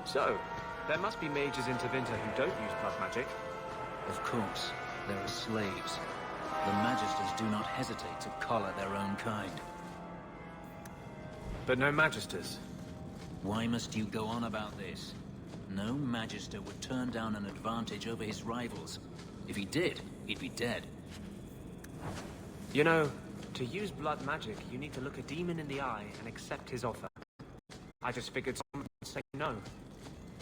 So, there must be mages in Tevinter who don't use blood magic. Of course, there are slaves. The Magisters do not hesitate to collar their own kind. But no Magisters. Why must you go on about this? No Magister would turn down an advantage over his rivals. If he did, he'd be dead. You know, to use blood magic, you need to look a demon in the eye and accept his offer. I just figured someone would say no.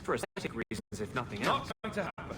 For aesthetic reasons, if nothing else. Not going to happen.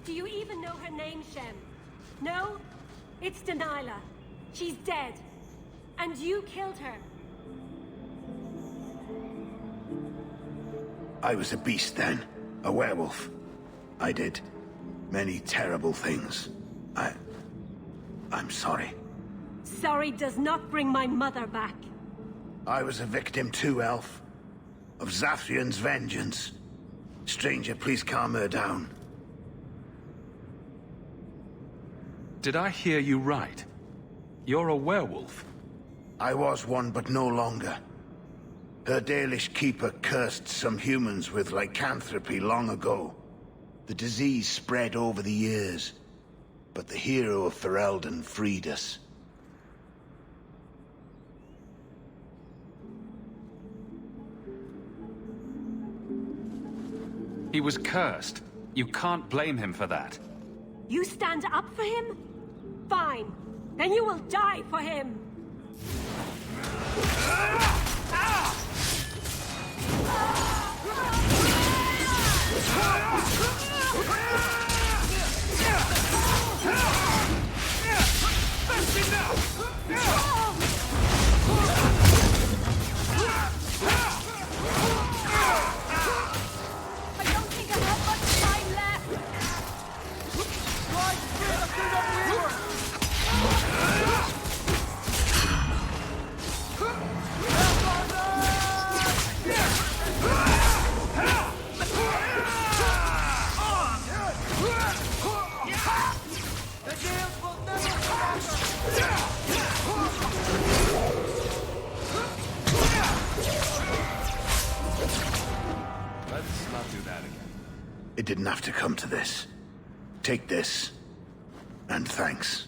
Do you even know her name, Shem? No? It's Delilah. She's dead. And you killed her. I was a beast then. A werewolf. I did many terrible things. I'm sorry. Sorry does not bring my mother back. I was a victim too, Elf. Of Zathrian's vengeance. Stranger, please calm her down. Did I hear you right? You're a werewolf? I was one, but no longer. Her Dalish keeper cursed some humans with lycanthropy long ago. The disease spread over the years, but the hero of Ferelden freed us. He was cursed. You can't blame him for that. You stand up for him? Fine. Then you will die for him. That's enough! It didn't have to come to this. Take this, and thanks.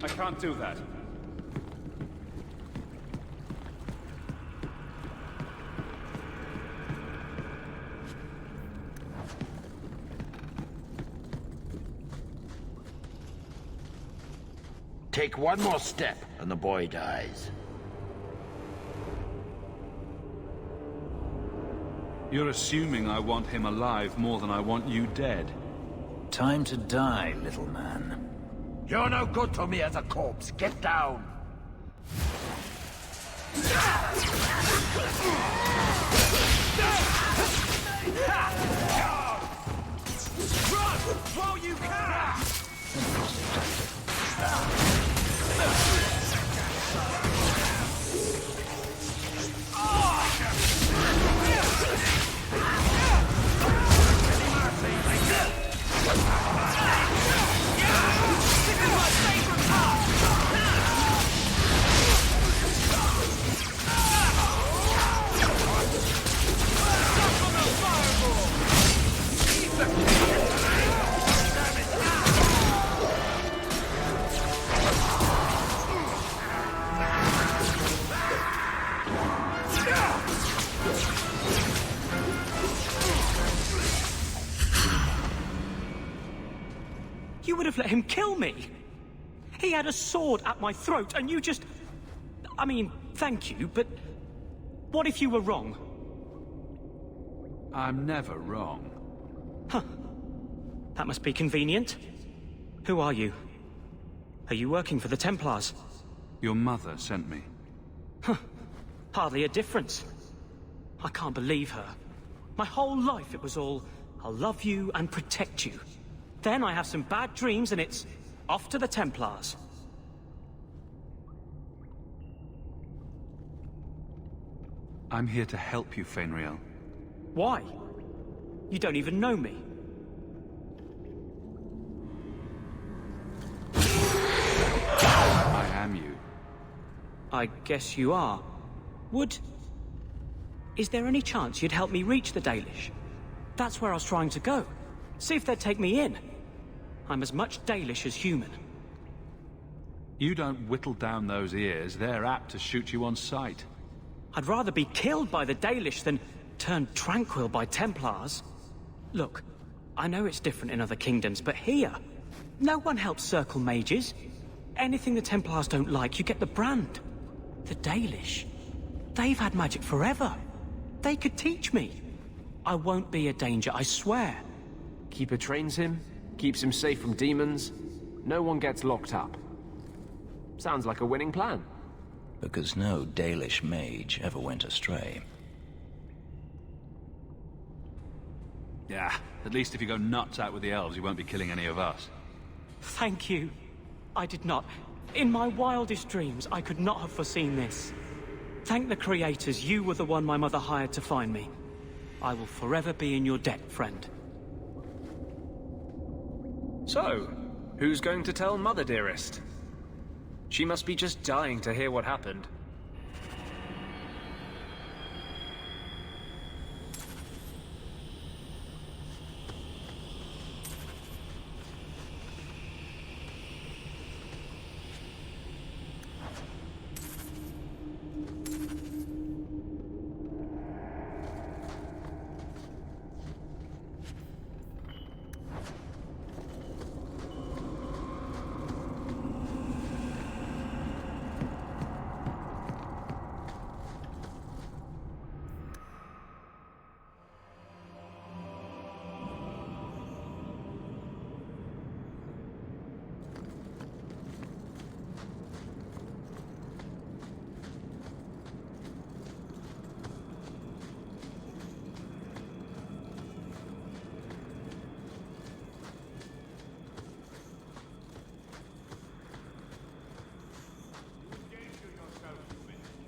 I can't do that. Take one more step, and the boy dies. You're assuming I want him alive more than I want you dead. Time to die, little man. You're no good to me as a corpse. Get down! Run while you can! You would have let him kill me! He had a sword at my throat, and you just... I mean, thank you, but... What if you were wrong? I'm never wrong. Huh. That must be convenient. Who are you? Are you working for the Templars? Your mother sent me. Huh. Hardly a difference. I can't believe her. My whole life it was all, I'll love you and protect you. Then I have some bad dreams and it's off to the Templars. I'm here to help you, Fenriel. Why? You don't even know me. I am you. I guess you are. Is there any chance you'd help me reach the Dalish? That's where I was trying to go. See if they'd take me in. I'm as much Dalish as human. You don't whittle down those ears. They're apt to shoot you on sight. I'd rather be killed by the Dalish than turned tranquil by Templars. Look, I know it's different in other kingdoms, but here, no one helps circle mages. Anything the Templars don't like, you get the brand. The Dalish, they've had magic forever. They could teach me. I won't be a danger, I swear. Keeper trains him, keeps him safe from demons. No one gets locked up. Sounds like a winning plan. Because no Dalish mage ever went astray. Yeah, at least if you go nuts out with the elves, you won't be killing any of us. Thank you. I did not. In my wildest dreams, I could not have foreseen this. Thank the creators, you were the one my mother hired to find me. I will forever be in your debt, friend. So, who's going to tell Mother Dearest? She must be just dying to hear what happened.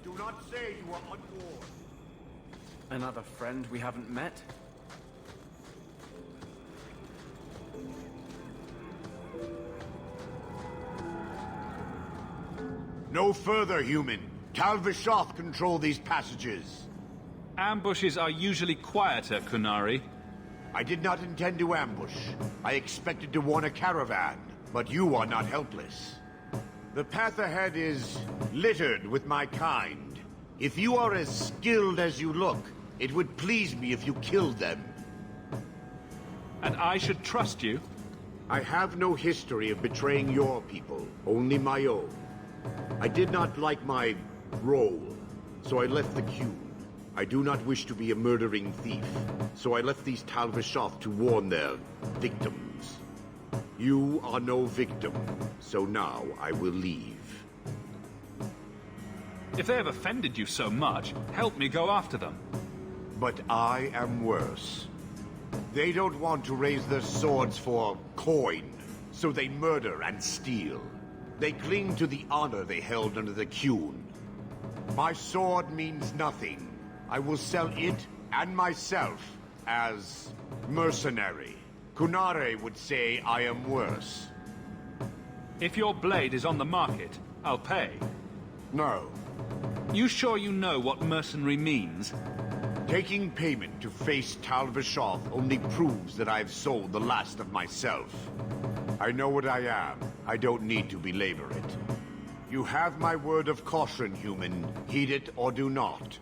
Do not say you are unwarned. Another friend we haven't met? No further, human. Tal Vishoth control these passages. Ambushes are usually quieter, Kunari. I did not intend to ambush. I expected to warn a caravan, but you are not helpless. The path ahead is littered with my kind. If you are as skilled as you look, it would please me if you killed them. And I should trust you? I have no history of betraying your people, only my own. I did not like my role, so I left the queue. I do not wish to be a murdering thief, so I left these Talvishoth to warn their victims. You are no victim, so now I will leave. If they have offended you so much, help me go after them. But I am worse. They don't want to raise their swords for coin, so they murder and steal. They cling to the honor they held under the Qun. My sword means nothing. I will sell it and myself as mercenary. Kunare would say I am worse. If your blade is on the market, I'll pay. No. You sure you know what mercenary means? Taking payment to face Talvishoth only proves that I've sold the last of myself. I know what I am. I don't need to belabor it. You have my word of caution, human. Heed it or do not.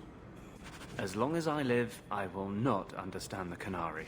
As long as I live, I will not understand the Canary.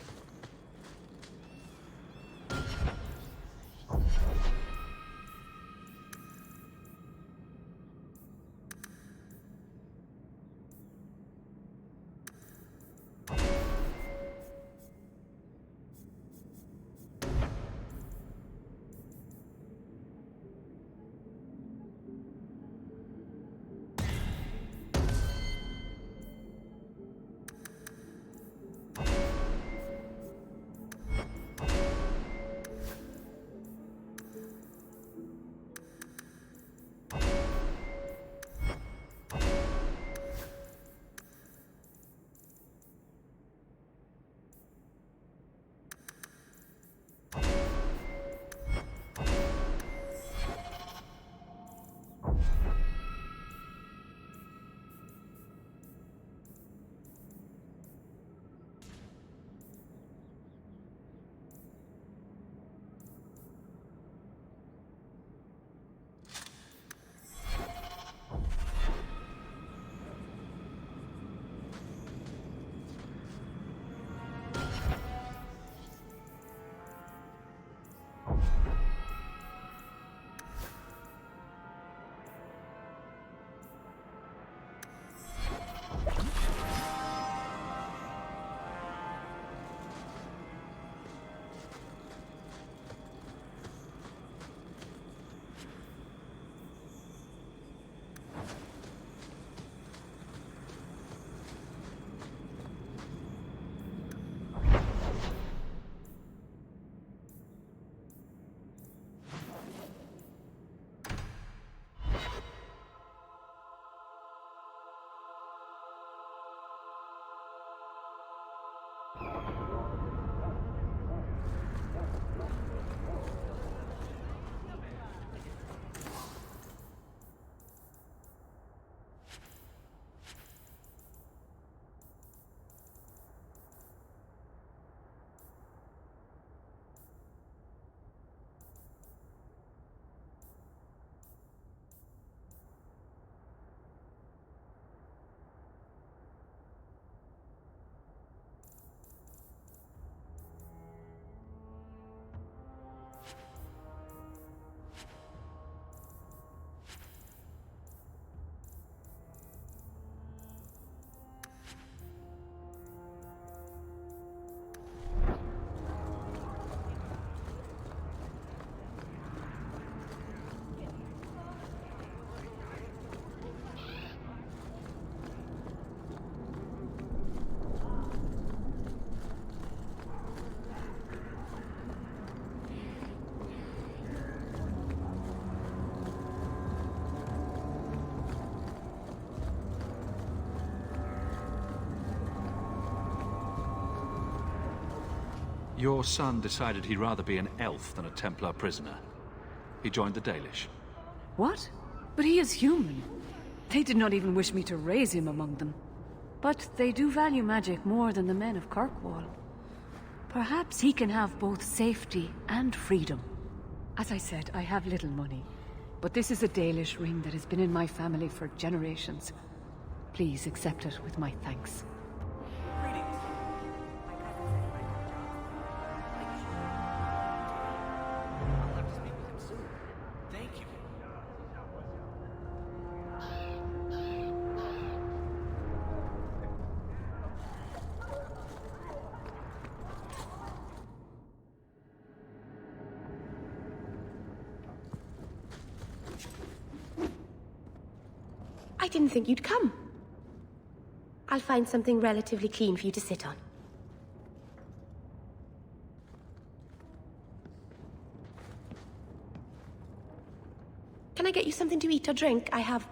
Your son decided he'd rather be an elf than a Templar prisoner. He joined the Dalish. What? But he is human. They did not even wish me to raise him among them. But they do value magic more than the men of Kirkwall. Perhaps he can have both safety and freedom. As I said, I have little money. but this is a Dalish ring that has been in my family for generations. Please accept it with my thanks. I didn't think you'd come. I'll find something relatively clean for you to sit on. Can I get you something to eat or drink? I have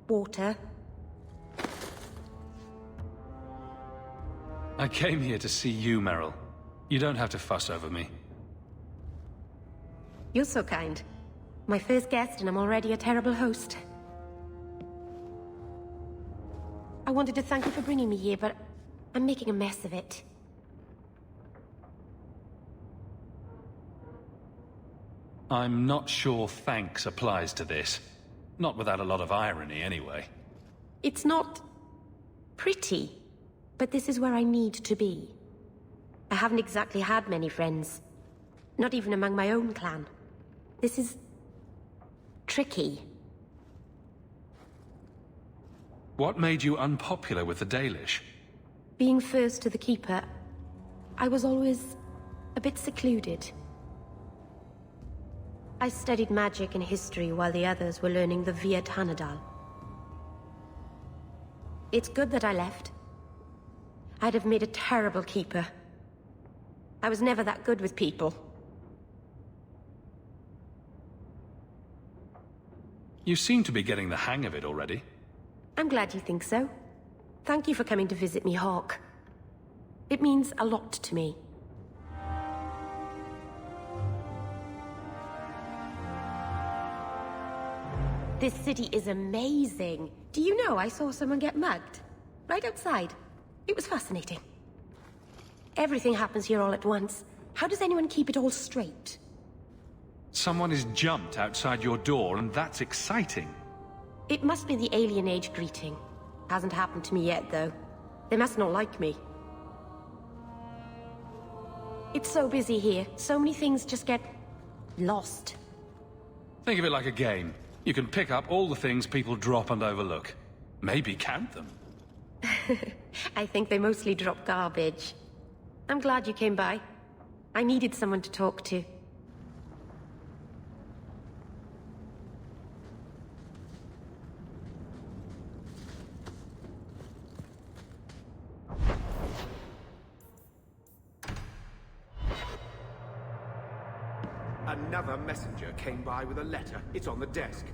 water. I came here to see you, Meryl. You don't have to fuss over me. You're so kind. My first guest, and I'm already a terrible host. I wanted to thank you for bringing me here, but I'm making a mess of it. I'm not sure thanks applies to this. Not without a lot of irony, anyway. It's not pretty, but this is where I need to be. I haven't exactly had many friends. Not even among my own clan. This is tricky. What made you unpopular with the Dalish? Being first to the Keeper, I was always a bit secluded. I studied magic and history while the others were learning the Via Tanadal. It's good that I left. I'd have made a terrible Keeper. I was never that good with people. You seem to be getting the hang of it already. I'm glad you think so. Thank you for coming to visit me, Hawk. It means a lot to me. This city is amazing. Do you know I saw someone get mugged? Right outside. It was fascinating. Everything happens here all at once. How does anyone keep it all straight? Someone has jumped outside your door, and that's exciting. It must be the alien age greeting. Hasn't happened to me yet, though. They must not like me. It's so busy here. So many things just get lost. Think of it like a game. You can pick up all the things people drop and overlook. Maybe count them. I think they mostly drop garbage. I'm glad you came by. I needed someone to talk to. Another messenger came by with a letter. It's on the desk.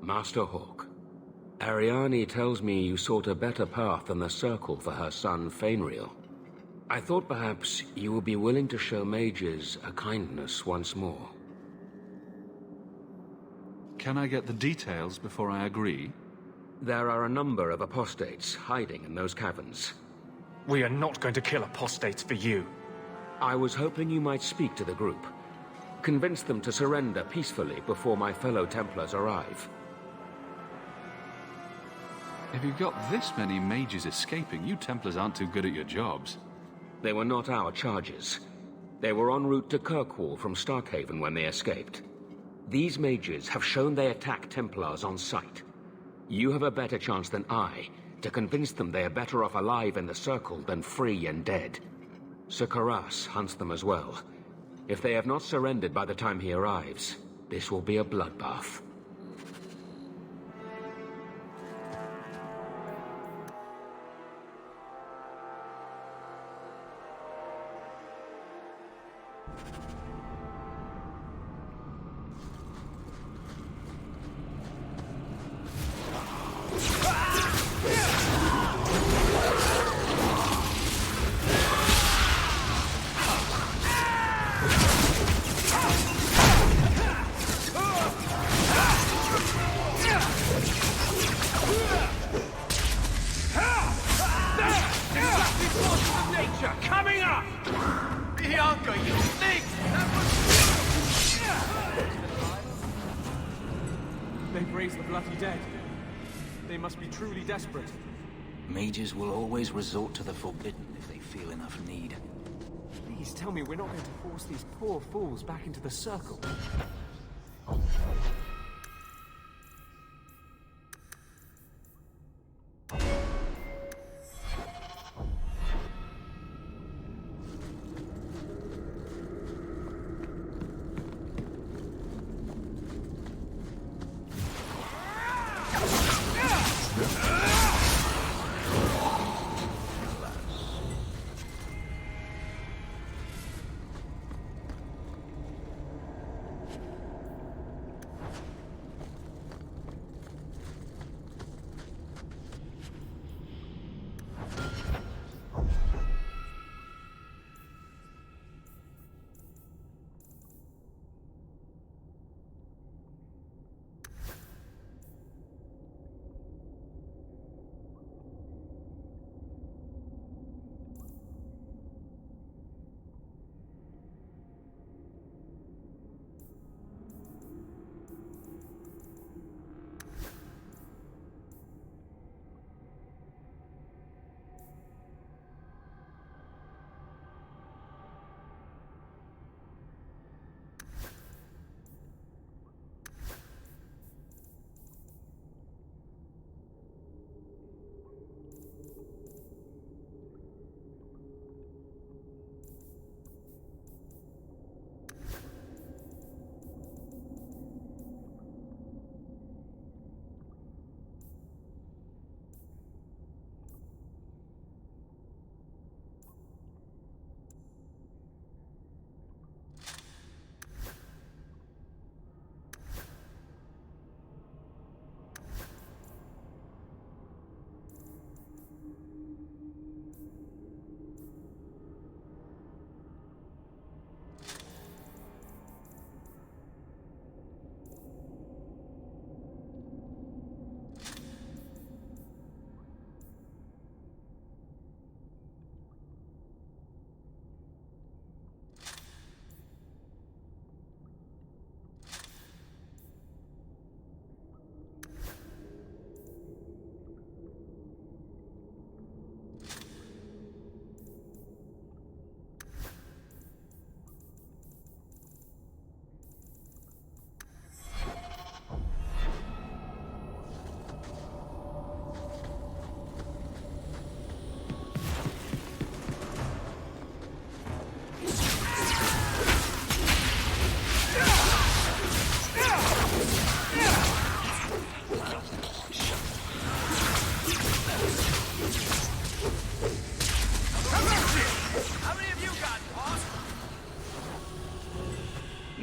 Master Hawk, Ariane tells me you sought a better path than the Circle for her son, Fainriel. I thought perhaps you would be willing to show mages a kindness once more. Can I get the details before I agree? There are a number of apostates hiding in those caverns. We are not going to kill apostates for you. I was hoping you might speak to the group. Convince them to surrender peacefully before my fellow Templars arrive. If you've got this many mages escaping, you Templars aren't too good at your jobs. They were not our charges. They were en route to Kirkwall from Starkhaven when they escaped. These mages have shown they attack Templars on sight. You have a better chance than I to convince them they are better off alive in the Circle than free and dead. Sir Karas hunts them as well. If they have not surrendered by the time he arrives, this will be a bloodbath. They've raised the bloody dead. They must be truly desperate. Mages will always resort to the forbidden if they feel enough need. Please tell me we're not going to force these poor fools back into the Circle.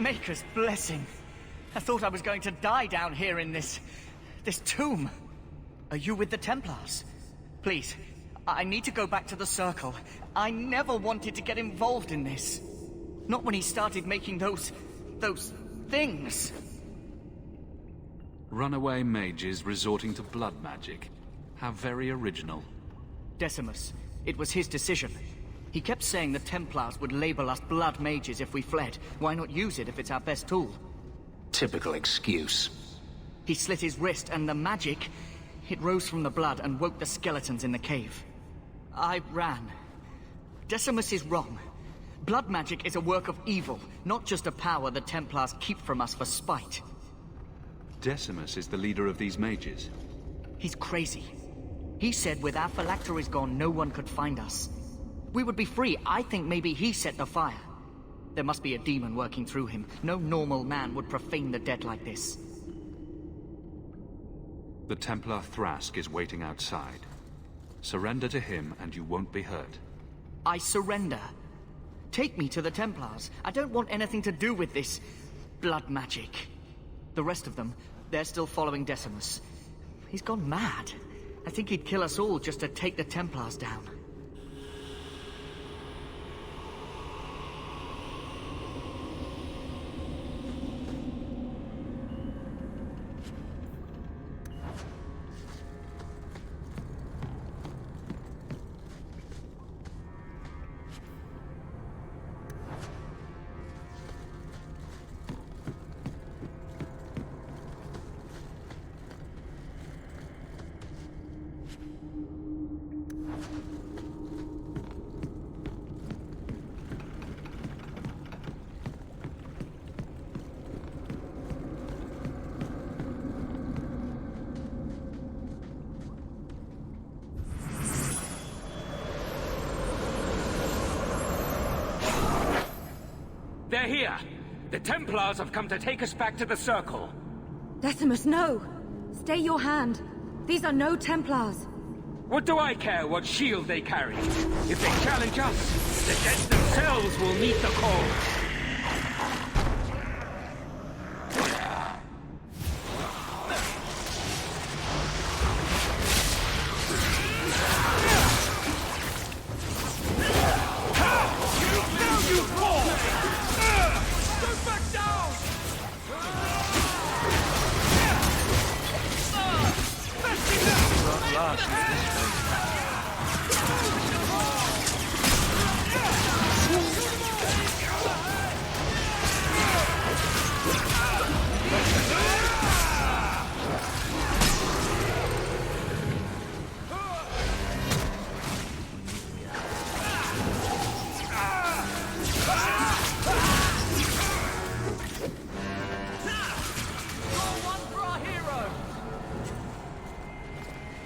Maker's blessing. I thought I was going to die down here in this This tomb! Are you with the Templars? Please, I need to go back to the Circle. I never wanted to get involved in this. Not when he started making those things. Runaway mages resorting to blood magic. How very original. Decimus. It was his decision. He kept saying the Templars would label us blood mages if we fled. Why not use it if it's our best tool? Typical excuse. He slit his wrist, and the magic... it rose from the blood and woke the skeletons in the cave. I ran. Decimus is wrong. Blood magic is a work of evil, not just a power the Templars keep from us for spite. Decimus is the leader of these mages. He's crazy. He said with our phylacteries gone, no one could find us. We would be free. I think maybe he set the fire. There must be a demon working through him. No normal man would profane the dead like this. The Templar Thrask is waiting outside. Surrender to him and you won't be hurt. I surrender. Take me to the Templars. I don't want anything to do with this blood magic. The rest of them, they're still following Decimus. He's gone mad. I think he'd kill us all just to take the Templars down. They're here! The Templars have come to take us back to the Circle! Decimus, no! Stay your hand. These are no Templars. What do I care what shield they carry? If they challenge us, the dead themselves will meet the call!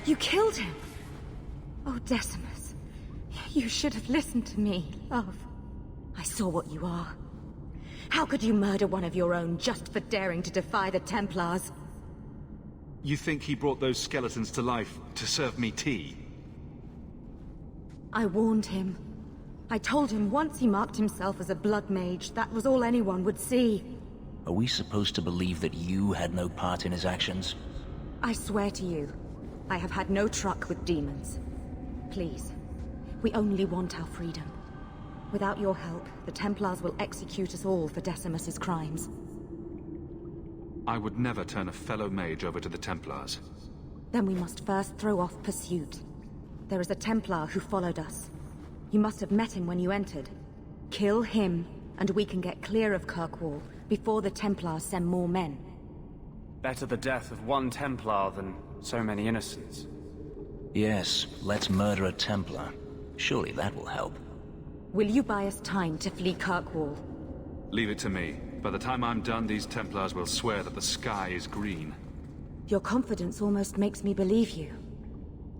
You killed him! Oh, Decimus. You should have listened to me, love. I saw what you are. How could you murder one of your own just for daring to defy the Templars? You think he brought those skeletons to life to serve me tea? I warned him. I told him once he marked himself as a blood mage, that was all anyone would see. Are we supposed to believe that you had no part in his actions? I swear to you, I have had no truck with demons. Please, we only want our freedom. Without your help, the Templars will execute us all for Decimus's crimes. I would never turn a fellow mage over to the Templars. Then we must first throw off pursuit. There is a Templar who followed us. You must have met him when you entered. Kill him, and we can get clear of Kirkwall before the Templars send more men. Better the death of one Templar than so many innocents. Yes, let's murder a Templar. Surely that will help. Will you buy us time to flee Kirkwall? Leave it to me. By the time I'm done, these Templars will swear that the sky is green. Your confidence almost makes me believe you.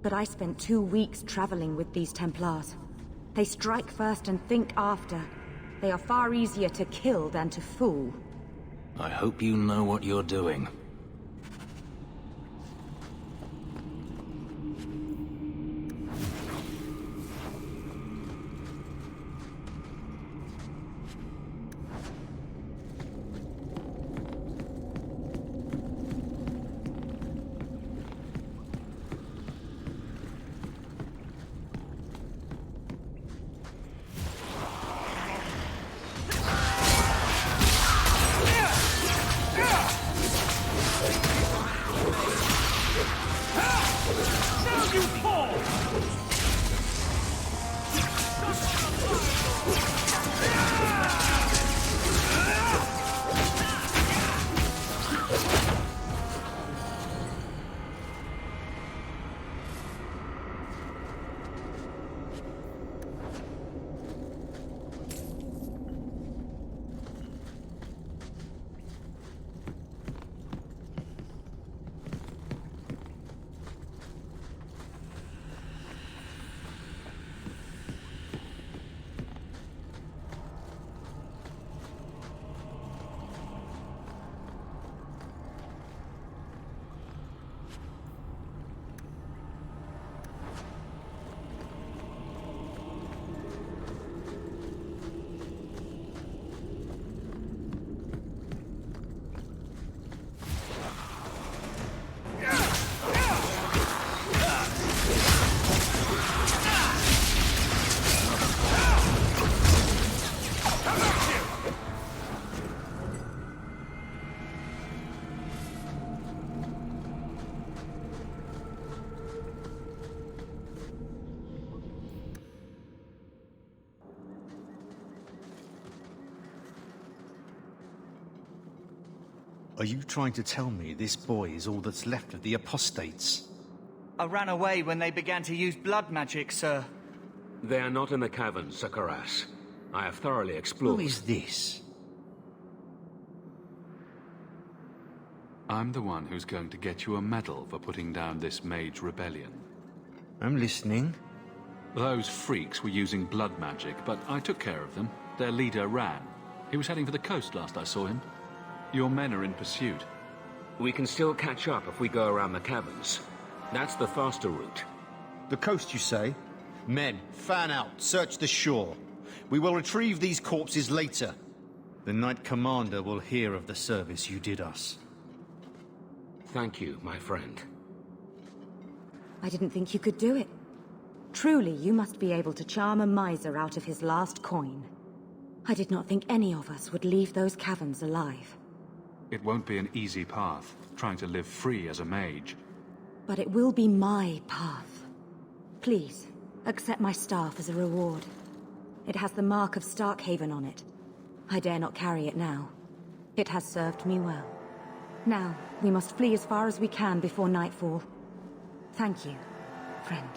But I spent 2 weeks traveling with these Templars. They strike first and think after. They are far easier to kill than to fool. I hope you know what you're doing. you fall! Are you trying to tell me this boy is all that's left of the apostates? I ran away when they began to use blood magic, sir. They are not in the caverns, Sakaras. I have thoroughly explored. Who is this? I'm the one who's going to get you a medal for putting down this mage rebellion. I'm listening. Those freaks were using blood magic, but I took care of them. Their leader ran. He was heading for the coast last I saw him. Your men are in pursuit. We can still catch up if we go around the caverns. That's the faster route. The coast, you say? Men, fan out, search the shore. We will retrieve these corpses later. The Knight Commander will hear of the service you did us. Thank you, my friend. I didn't think you could do it. Truly, you must be able to charm a miser out of his last coin. I did not think any of us would leave those caverns alive. It won't be an easy path, trying to live free as a mage. But it will be my path. Please, accept my staff as a reward. It has the mark of Starkhaven on it. I dare not carry it now. It has served me well. Now, we must flee as far as we can before nightfall. Thank you, friend.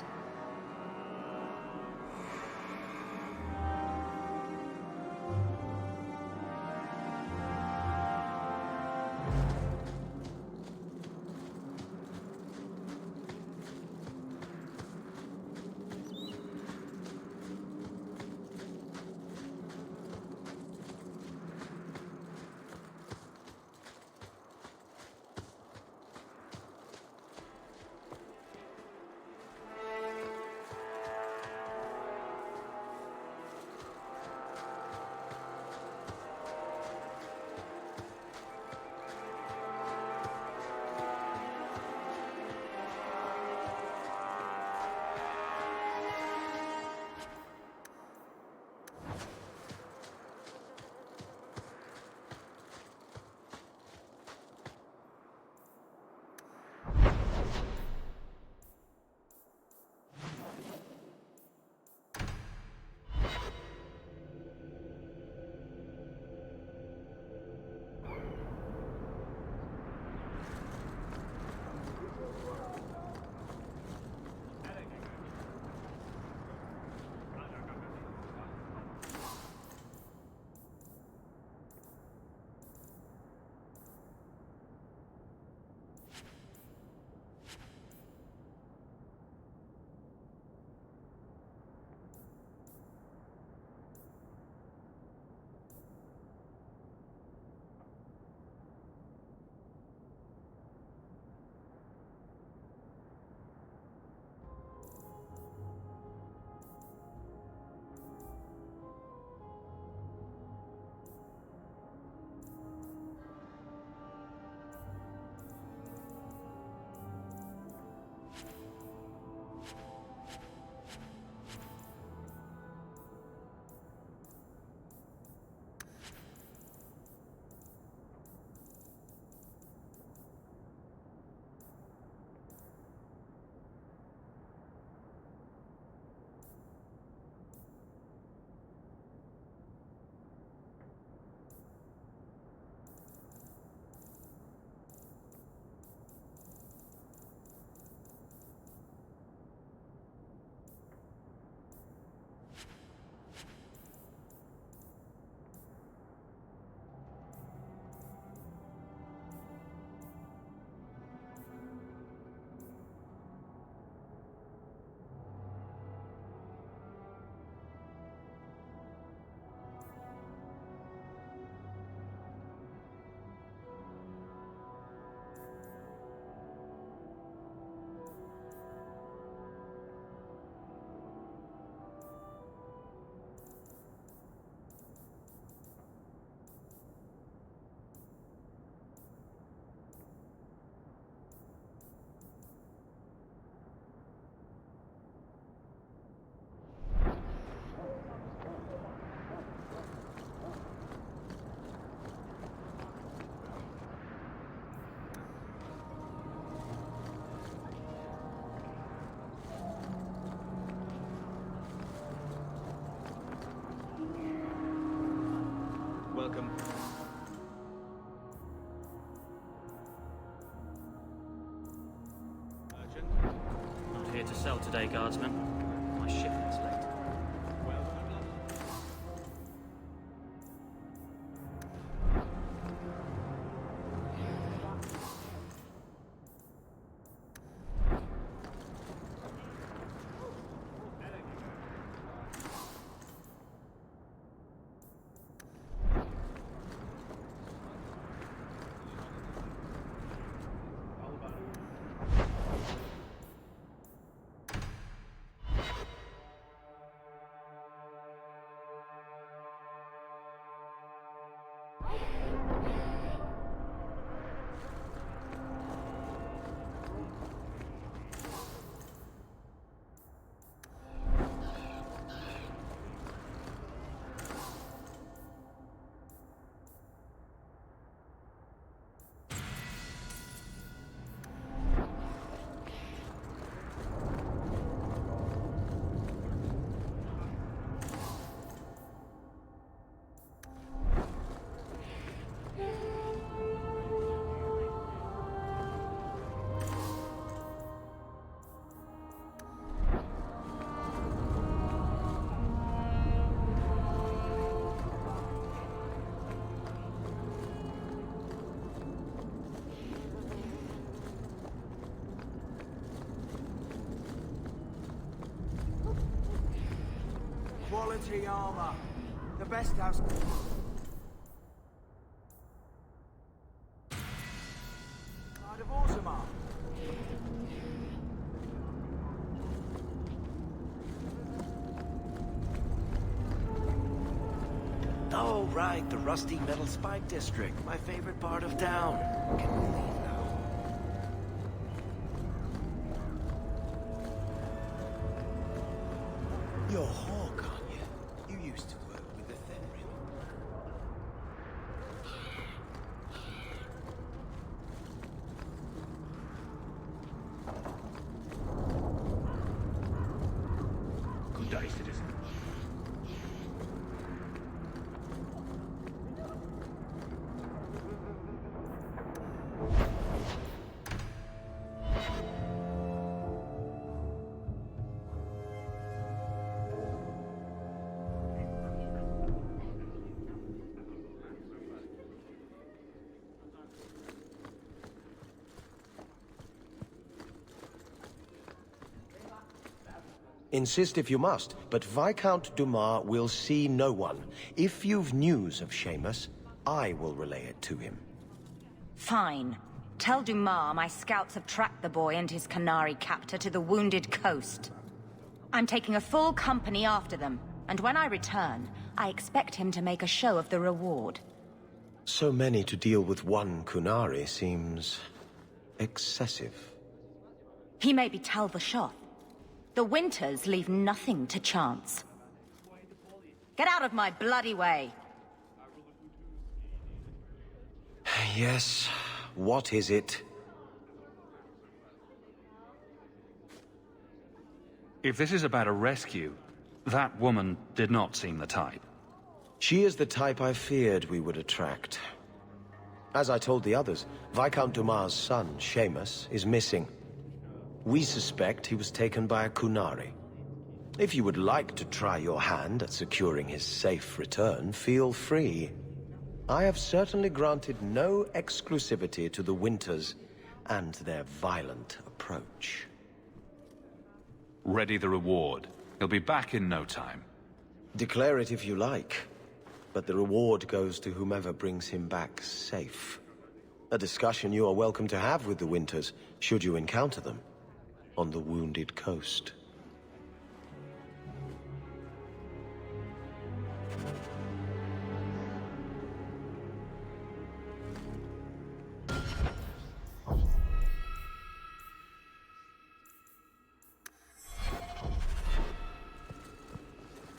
welcome. Not here to sell today, guardsman. My shipment's late. Quality armor. The best house. Side of Orzammar. Oh, right, the rusty metal spike district. My favorite part of town. Can we leave now? You're Hawk, aren't you? You used to work with the Fenrir. Good day, citizen. Insist if you must, but Viscount Dumas will see no one. If you've news of Seamus, I will relay it to him. Fine. Tell Dumas my scouts have tracked the boy and his Canary captor to the Wounded Coast. I'm taking a full company after them, and when I return, I expect him to make a show of the reward. So many to deal with one Kunari seems excessive. He may be Tal Vashoth. The Winters leave nothing to chance. Get out of my bloody way! Yes, what is it? If this is about a rescue, that woman did not seem the type. She is the type I feared we would attract. As I told the others, Viscount Dumas' son, Seamus, is missing. We suspect he was taken by a Kunari. If you would like to try your hand at securing his safe return, feel free. I have certainly granted no exclusivity to the Winters and their violent approach. Ready the reward. He'll be back in no time. Declare it if you like, but the reward goes to whomever brings him back safe. A discussion you are welcome to have with the Winters, should you encounter them on the Wounded Coast.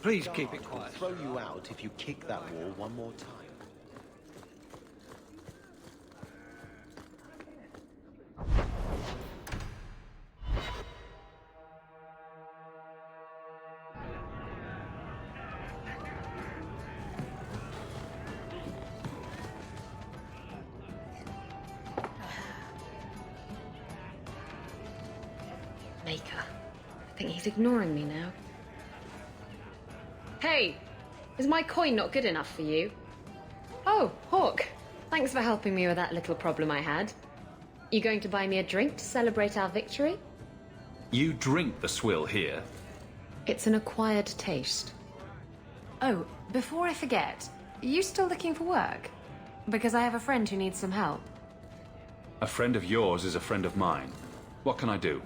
Please keep it quiet. I'll throw you out if you kick that wall one more time. Baker. I think he's ignoring me now. Hey! Is my coin not good enough for you? Oh, Hawk. Thanks for helping me with that little problem I had. You going to buy me a drink to celebrate our victory? You drink the swill here? It's an acquired taste. Oh, before I forget, are you still looking for work? Because I have a friend who needs some help. A friend of yours is a friend of mine. What can I do?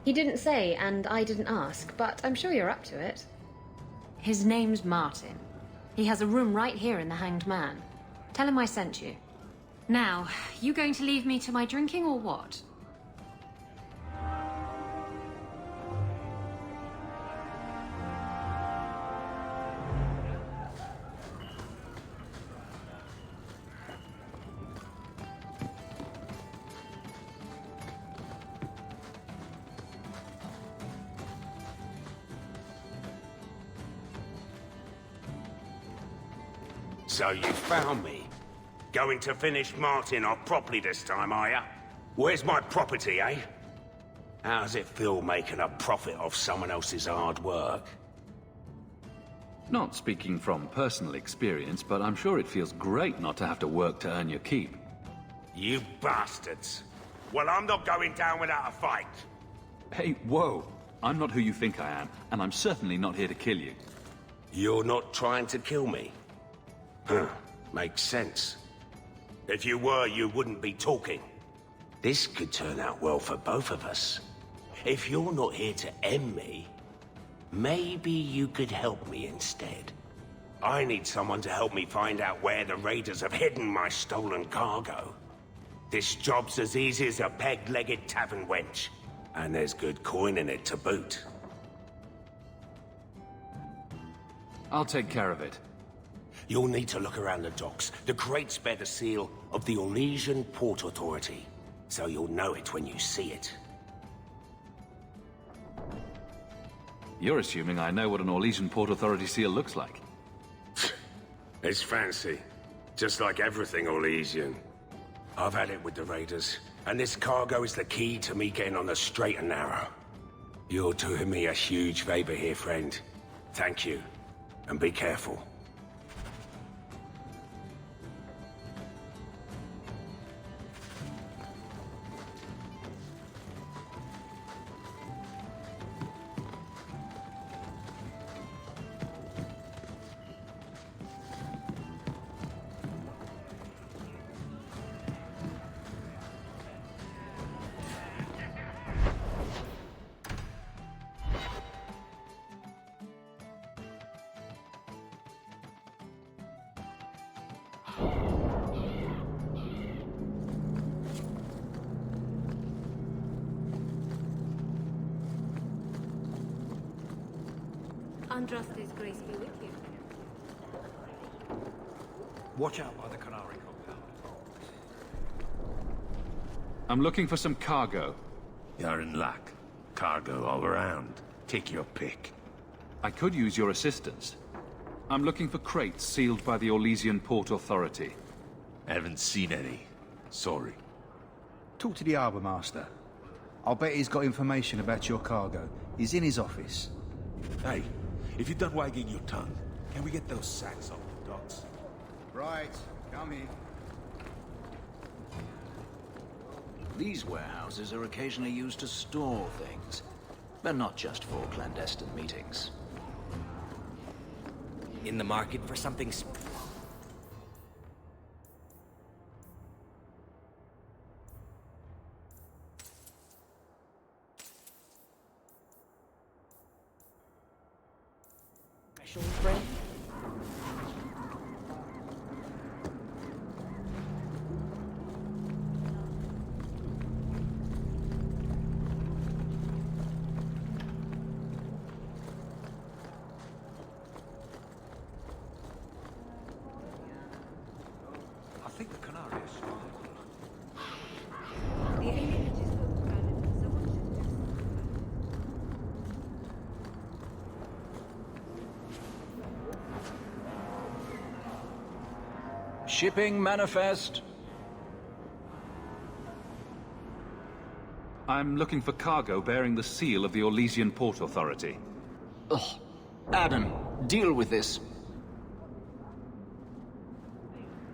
He didn't say, and I didn't ask, but I'm sure you're up to it. His name's Martin. He has a room right here in the Hanged Man. Tell him I sent you. Now, you going to leave me to my drinking or what? So you found me. Going to finish Martin off properly this time, are ya? Where's my property, eh? How's it feel making a profit off someone else's hard work? Not speaking from personal experience, but I'm sure it feels great not to have to work to earn your keep. You bastards. Well, I'm not going down without a fight. Hey, whoa. I'm not who you think I am, and I'm certainly not here to kill you. You're not trying to kill me? Huh. Makes sense. If you were, you wouldn't be talking. This could turn out well for both of us. If you're not here to end me, maybe you could help me instead. I need someone to help me find out where the raiders have hidden my stolen cargo. This job's as easy as a peg-legged tavern wench, and there's good coin in it to boot. I'll take care of it. You'll need to look around the docks. The crates bear the seal of the Orlesian Port Authority, so you'll know it when you see it. You're assuming I know what an Orlesian Port Authority seal looks like. It's fancy. Just like everything Orlesian. I've had it with the raiders, and this cargo is the key to me getting on the straight and narrow. You're doing me a huge favor here, friend. Thank you, and be careful. Andraste's grace be with you. Watch out by the Canary compound. I'm looking for some cargo. You're in luck. Cargo all around. Take your pick. I could use your assistance. I'm looking for crates sealed by the Orlesian Port Authority. Haven't seen any. Sorry. Talk to the Harbour Master. I'll bet he's got information about your cargo. He's in his office. Hey, if you're done wagging your tongue, can we get those sacks off the docks? Right, coming. These warehouses are occasionally used to store things, but not just for clandestine meetings. In the market for something special, friend? I think the Canary is spotted. The alien is overcrowded. Someone should just... Shipping manifest. I'm looking for cargo bearing the seal of the Orlesian Port Authority. Ugh. Adam, deal with this.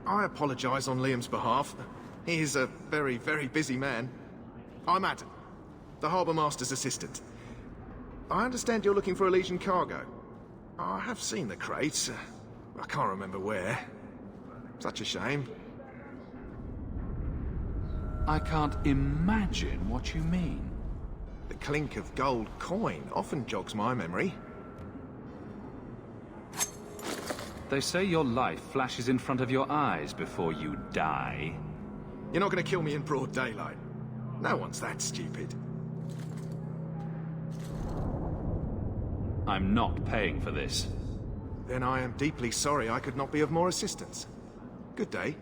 I apologize on Liam's behalf. He is a very, very busy man. I'm Adam, the Harbour Master's assistant. I understand you're looking for Elysian cargo. I have seen the crates. I can't remember where. Such a shame. I can't imagine what you mean. The clink of gold coin often jogs my memory. They say your life flashes in front of your eyes before you die. You're not going to kill me in broad daylight. No one's that stupid. I'm not paying for this. Then I am deeply sorry I could not be of more assistance. Good day.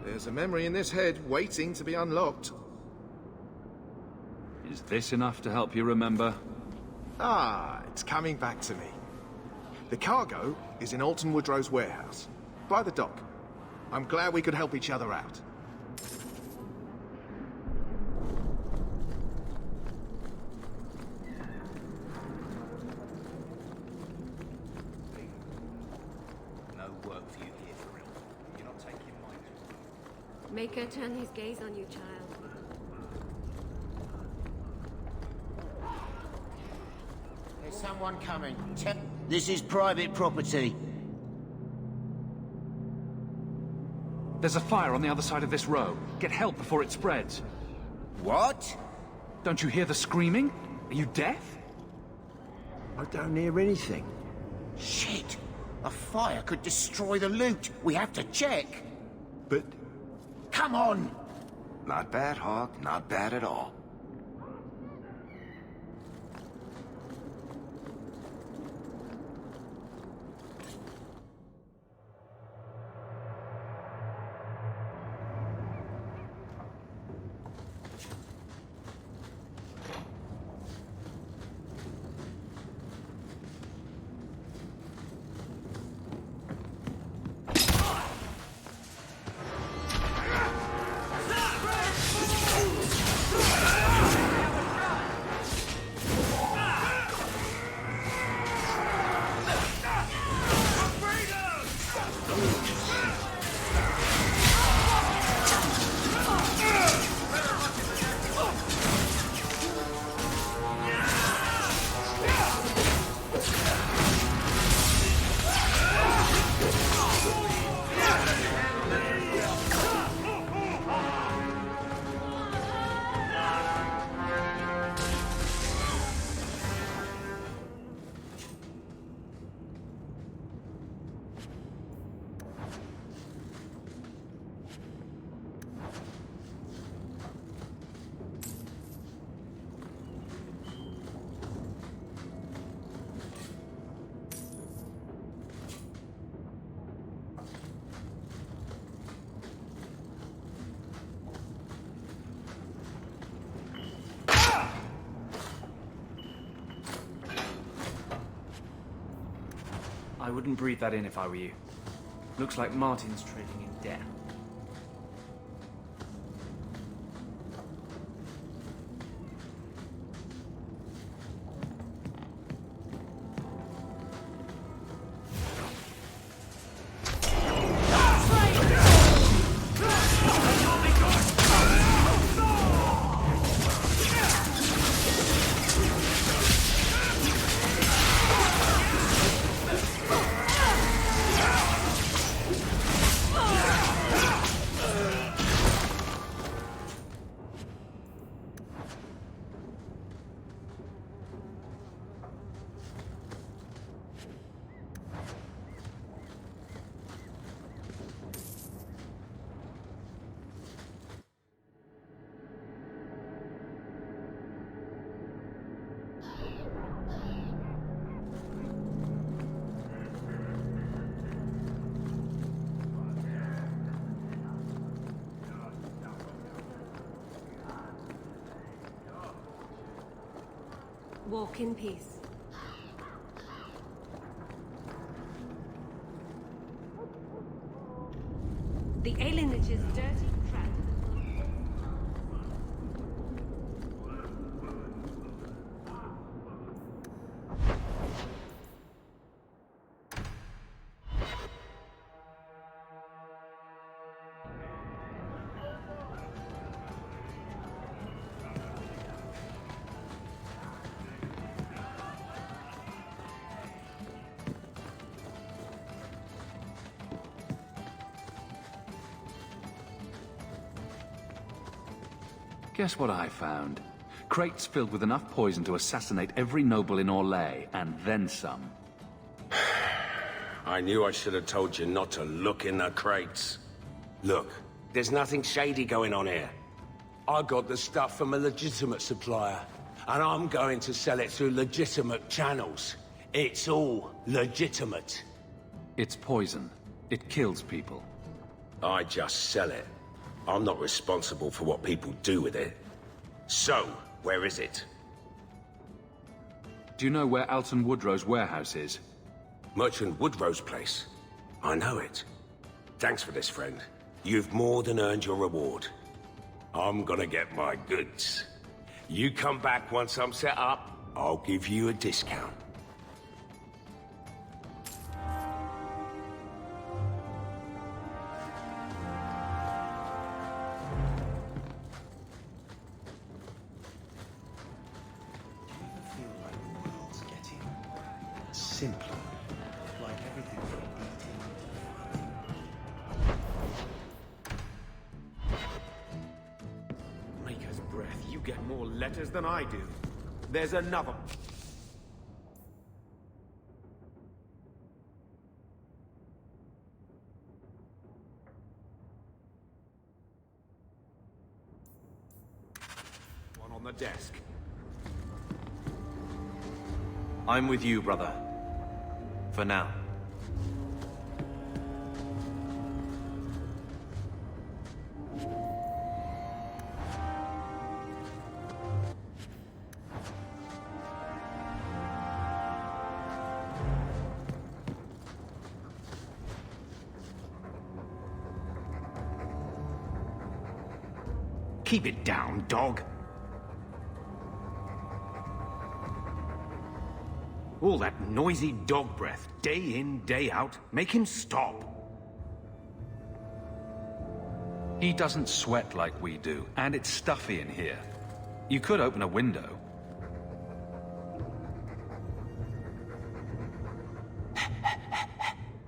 There's a memory in this head waiting to be unlocked. Is this enough to help you remember? Ah, it's coming back to me. The cargo is in Alton Woodrow's warehouse, by the dock. I'm glad we could help each other out. No work for you here, for real. You're not taking mine. Make her turn his gaze on you, child. There's someone coming. This is private property. There's a fire on the other side of this row. Get help before it spreads. What? Don't you hear the screaming? Are you deaf? I don't hear anything. Shit! A fire could destroy the loot. We have to check. But... Come on! Not bad, Hawk. Not bad at all. I wouldn't breathe that in if I were you. Looks like Martin's trading in debt. Walk in peace. The alienage's dirty, crowded, and full of... Guess what I found? Crates filled with enough poison to assassinate every noble in Orlais, and then some. I knew I should have told you not to look in the crates. Look, there's nothing shady going on here. I got the stuff from a legitimate supplier, and I'm going to sell it through legitimate channels. It's all legitimate. It's poison. It kills people. I just sell it. I'm not responsible for what people do with it. So, where is it? Do you know where Alton Woodrow's warehouse is? Merchant Woodrow's place? I know it. Thanks for this, friend. You've more than earned your reward. I'm gonna get my goods. You come back once I'm set up, I'll give you a discount. Simpler. Like everything from eating to Maker's breath, you get more letters than I do. There's another. One on the desk. I'm with you, brother. For now. Keep it down, dog. All that noisy dog breath, day in, day out. Make him stop. He doesn't sweat like we do, and it's stuffy in here. You could open a window.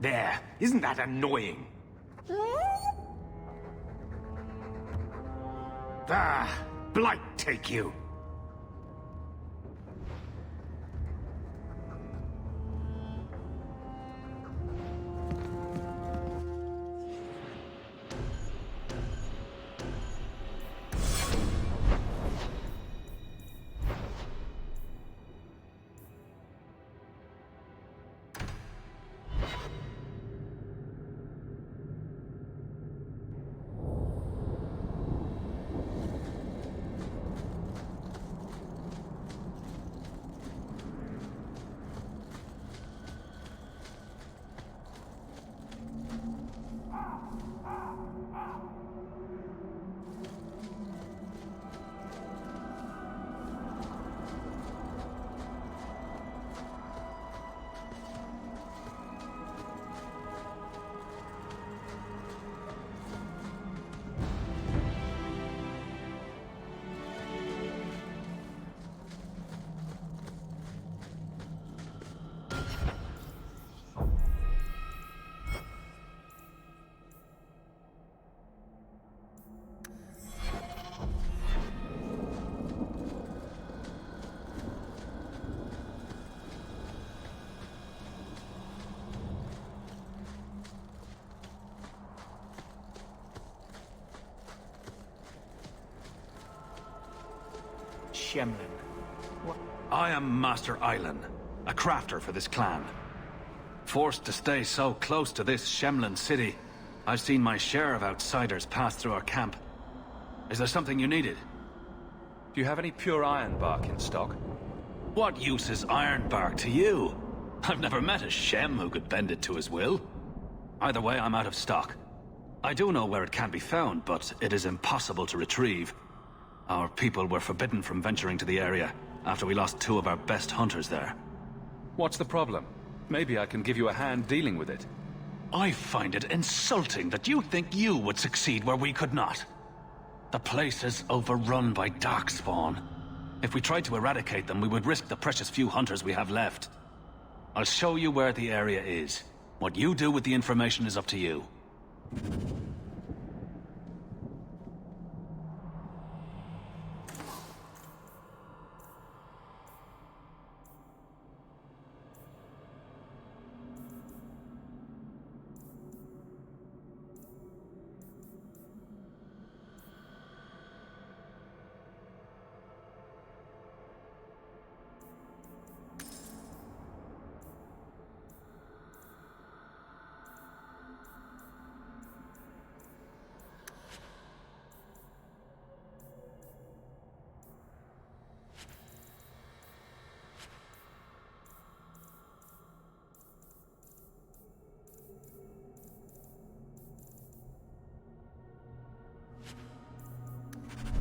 There. Isn't that annoying? Ah, blight take you. Shemlin. What? I am Master Islan, a crafter for this clan. Forced to stay so close to this Shemlin city, I've seen my share of outsiders pass through our camp. Is there something you needed? Do you have any pure iron bark in stock? What use is ironbark to you? I've never met a Shem who could bend it to his will. Either way, I'm out of stock. I do know where it can be found, but it is impossible to retrieve. Our people were forbidden from venturing to the area after we lost 2 of our best hunters there. What's the problem? Maybe I can give you a hand dealing with it. I find it insulting that you think you would succeed where we could not. The place is overrun by darkspawn. If we tried to eradicate them, we would risk the precious few hunters we have left. I'll show you where the area is. What you do with the information is up to you.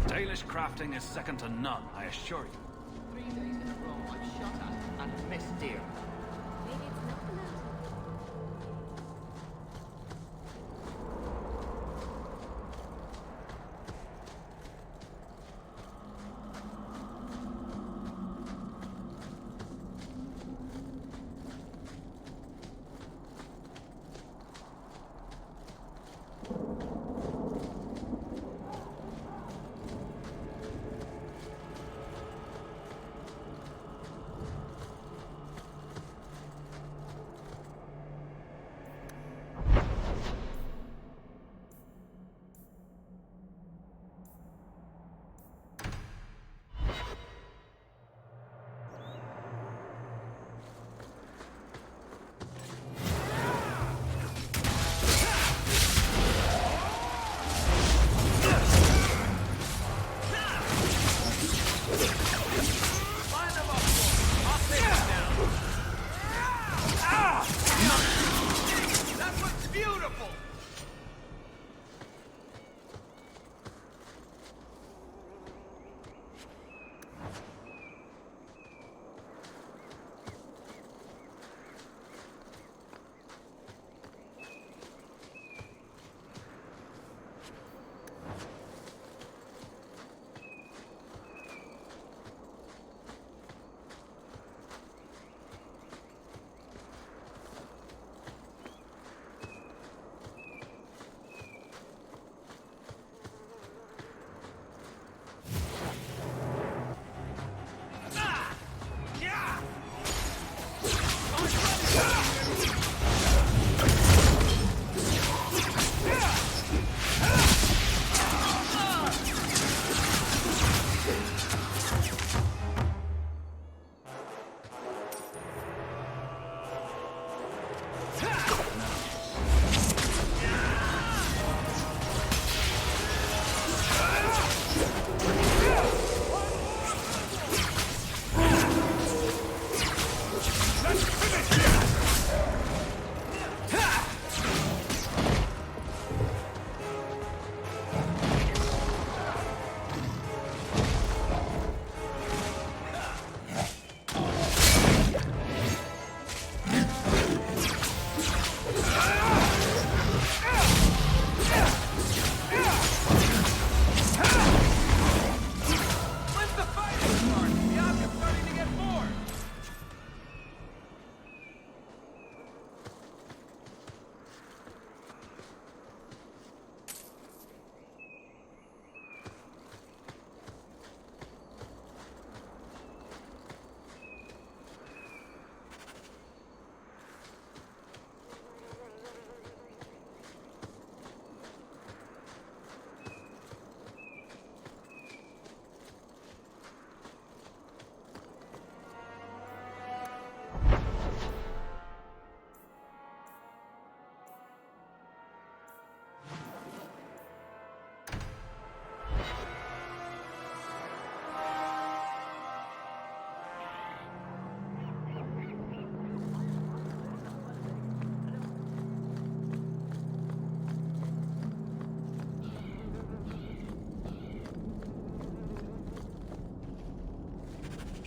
Dalish crafting is second to none, I assure you. 3 days in a row I've shot at and missed deer. Maybe it's not the mountain.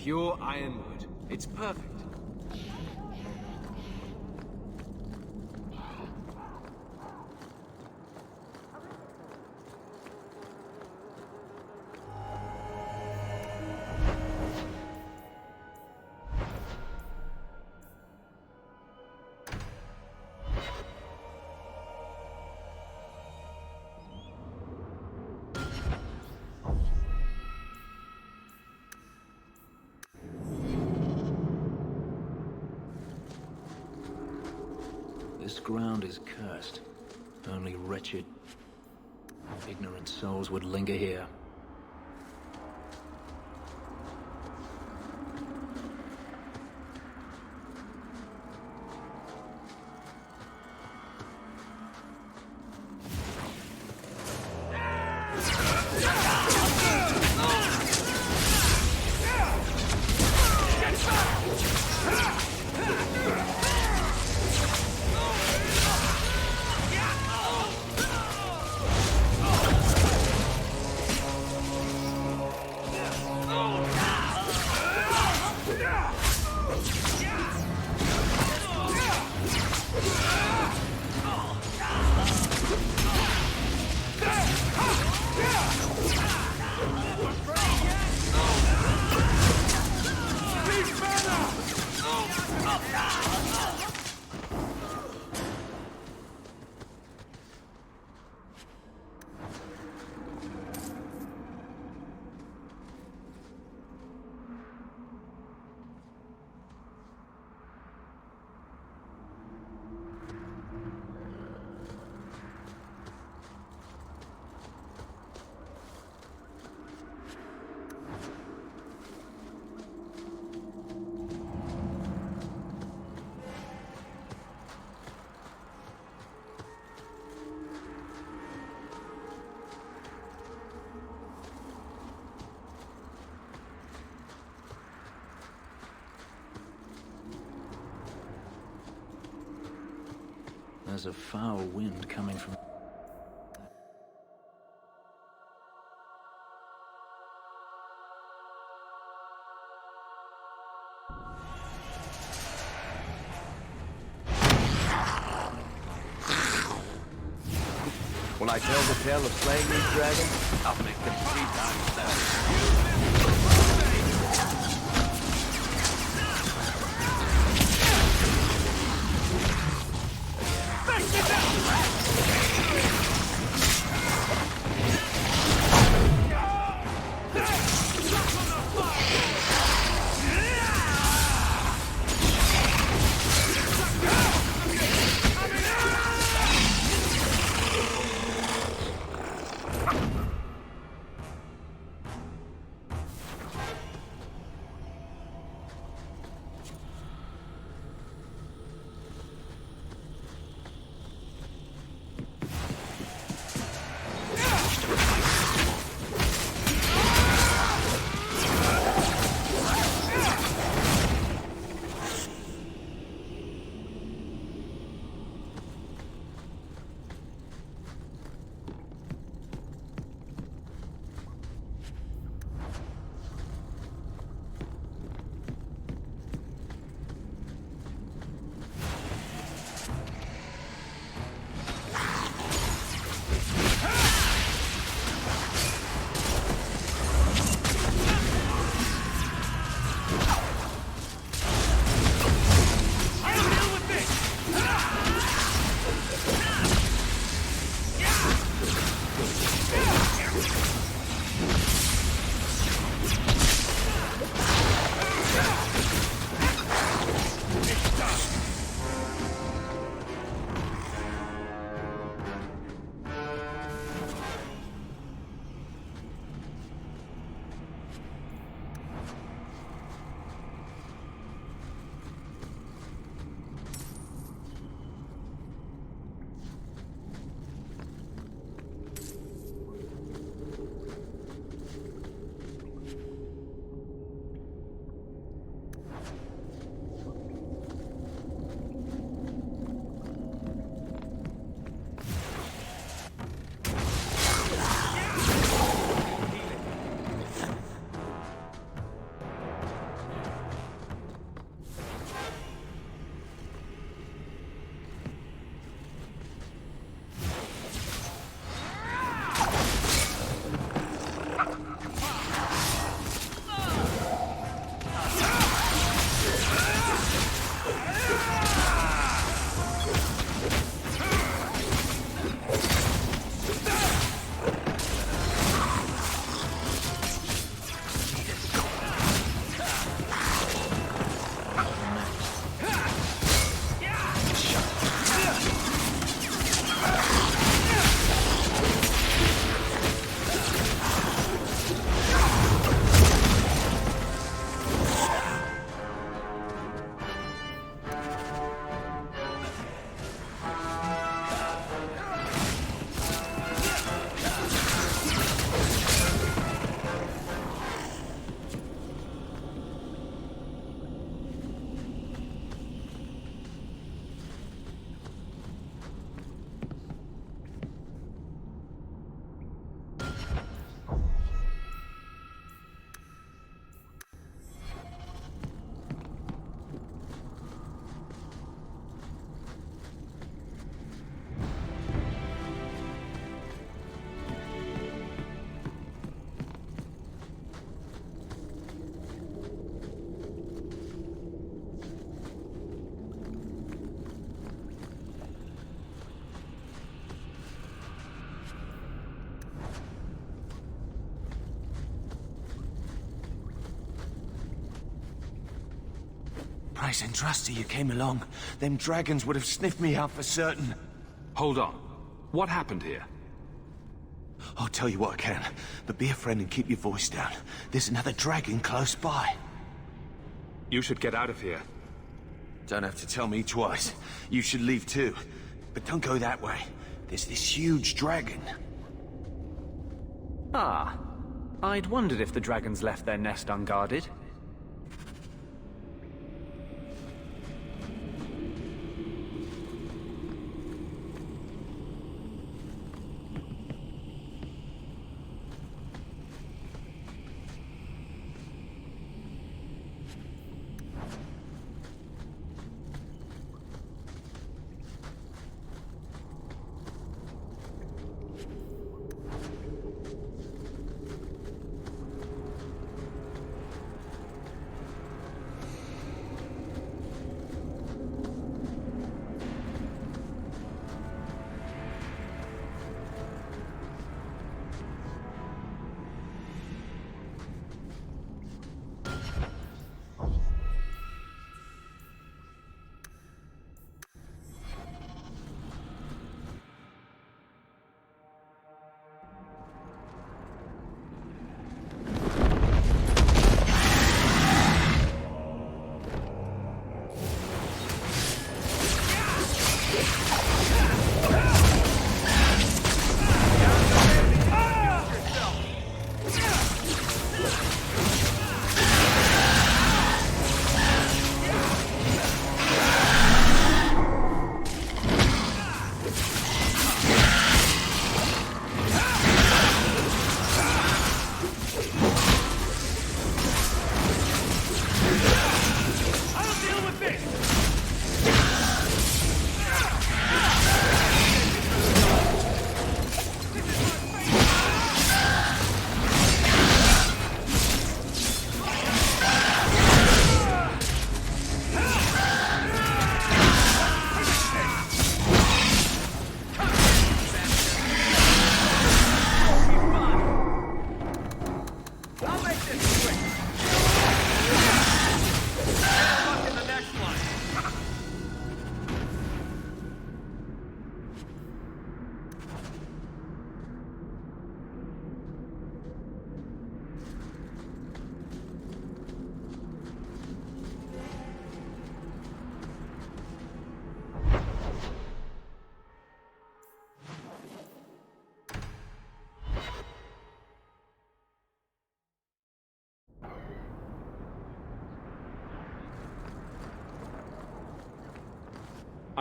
Pure ironwood. It's perfect. This ground is cursed. Only wretched, ignorant souls would linger here. There's a foul wind coming from... When I tell the tale of slaying these dragons, I'll make them 3 times that. nice and trusty you came along. Them dragons would have sniffed me out for certain. Hold on. What happened here? I'll tell you what I can, but be a friend and keep your voice down. There's another dragon close by. You should get out of here. Don't have to tell me twice. You should leave too. But don't go that way. There's this huge dragon. Ah. I'd wondered if the dragons left their nest unguarded.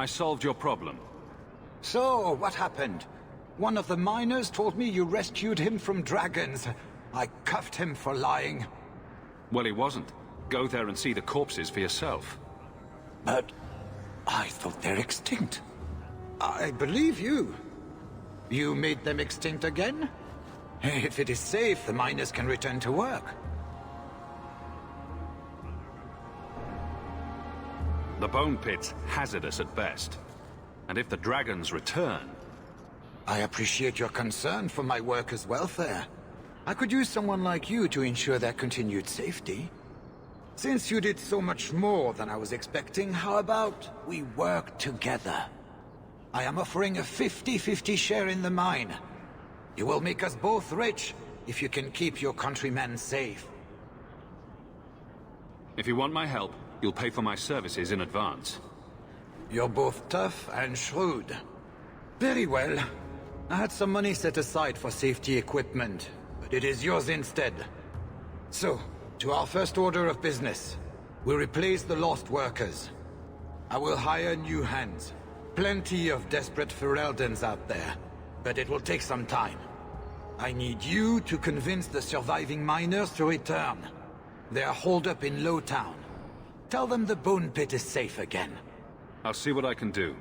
I solved your problem. So, what happened? One of the miners told me you rescued him from dragons. I cuffed him for lying. Well, he wasn't. Go there and see the corpses for yourself. But I thought they're extinct. I believe you. You made them extinct again? If it is safe, the miners can return to work. The bone pit's hazardous at best. And if the dragons return... I appreciate your concern for my workers' welfare. I could use someone like you to ensure their continued safety. Since you did so much more than I was expecting, how about we work together? I am offering a 50-50 share in the mine. You will make us both rich if you can keep your countrymen safe. If you want my help, you'll pay for my services in advance. You're both tough and shrewd. Very well. I had some money set aside for safety equipment, but it is yours instead. So, to our first order of business. We'll replace the lost workers. I will hire new hands. Plenty of desperate Fereldans out there, but it will take some time. I need you to convince the surviving miners to return. They are holed up in Lowtown. Tell them the Bone Pit is safe again. I'll see what I can do.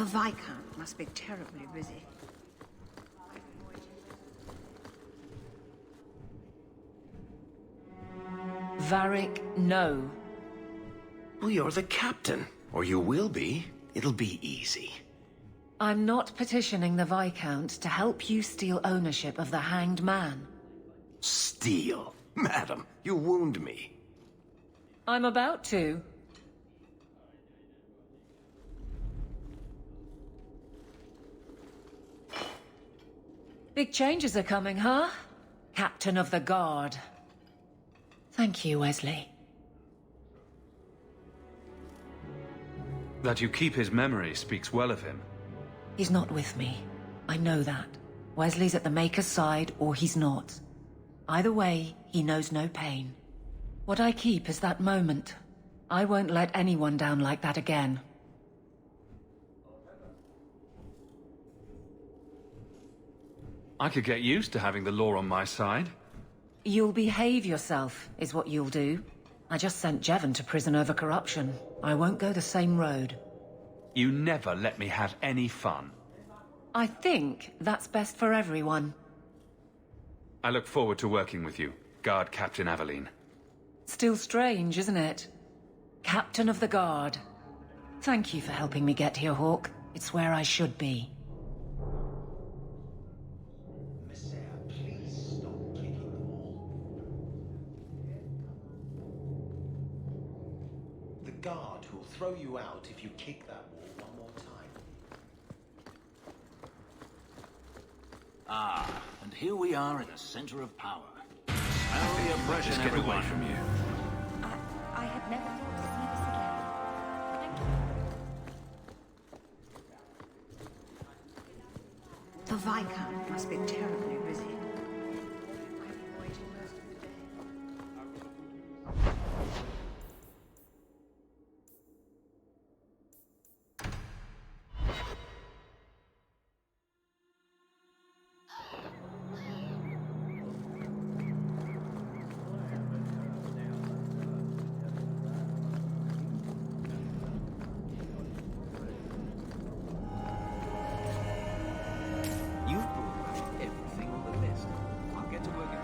The Viscount must be terribly busy. Varric, no. Well, you're the captain. Or you will be. It'll be easy. I'm not petitioning the Viscount to help you steal ownership of the Hanged Man. Steal? Madam, you wound me. I'm about to. Big changes are coming, huh? Captain of the Guard. Thank you, Wesley. That you keep his memory speaks well of him. He's not with me. I know that. Wesley's at the Maker's side, or he's not. Either way, he knows no pain. What I keep is that moment. I won't let anyone down like that again. I could get used to having the law on my side. You'll behave yourself, is what you'll do. I just sent Jevon to prison over corruption. I won't go the same road. You never let me have any fun. I think that's best for everyone. I look forward to working with you, Guard Captain Aveline. Still strange, isn't it? Captain of the Guard. Thank you for helping me get here, Hawke. It's where I should be. The guard who'll throw you out if you kick that wall one more time. Ah, and here we are in the center of power. Smell the oppression, Just get everyone. away from you. I had never thought to see this again. Thank you. The Viscount must be terribly busy. You've brought back everything on the list. I'll get to work again.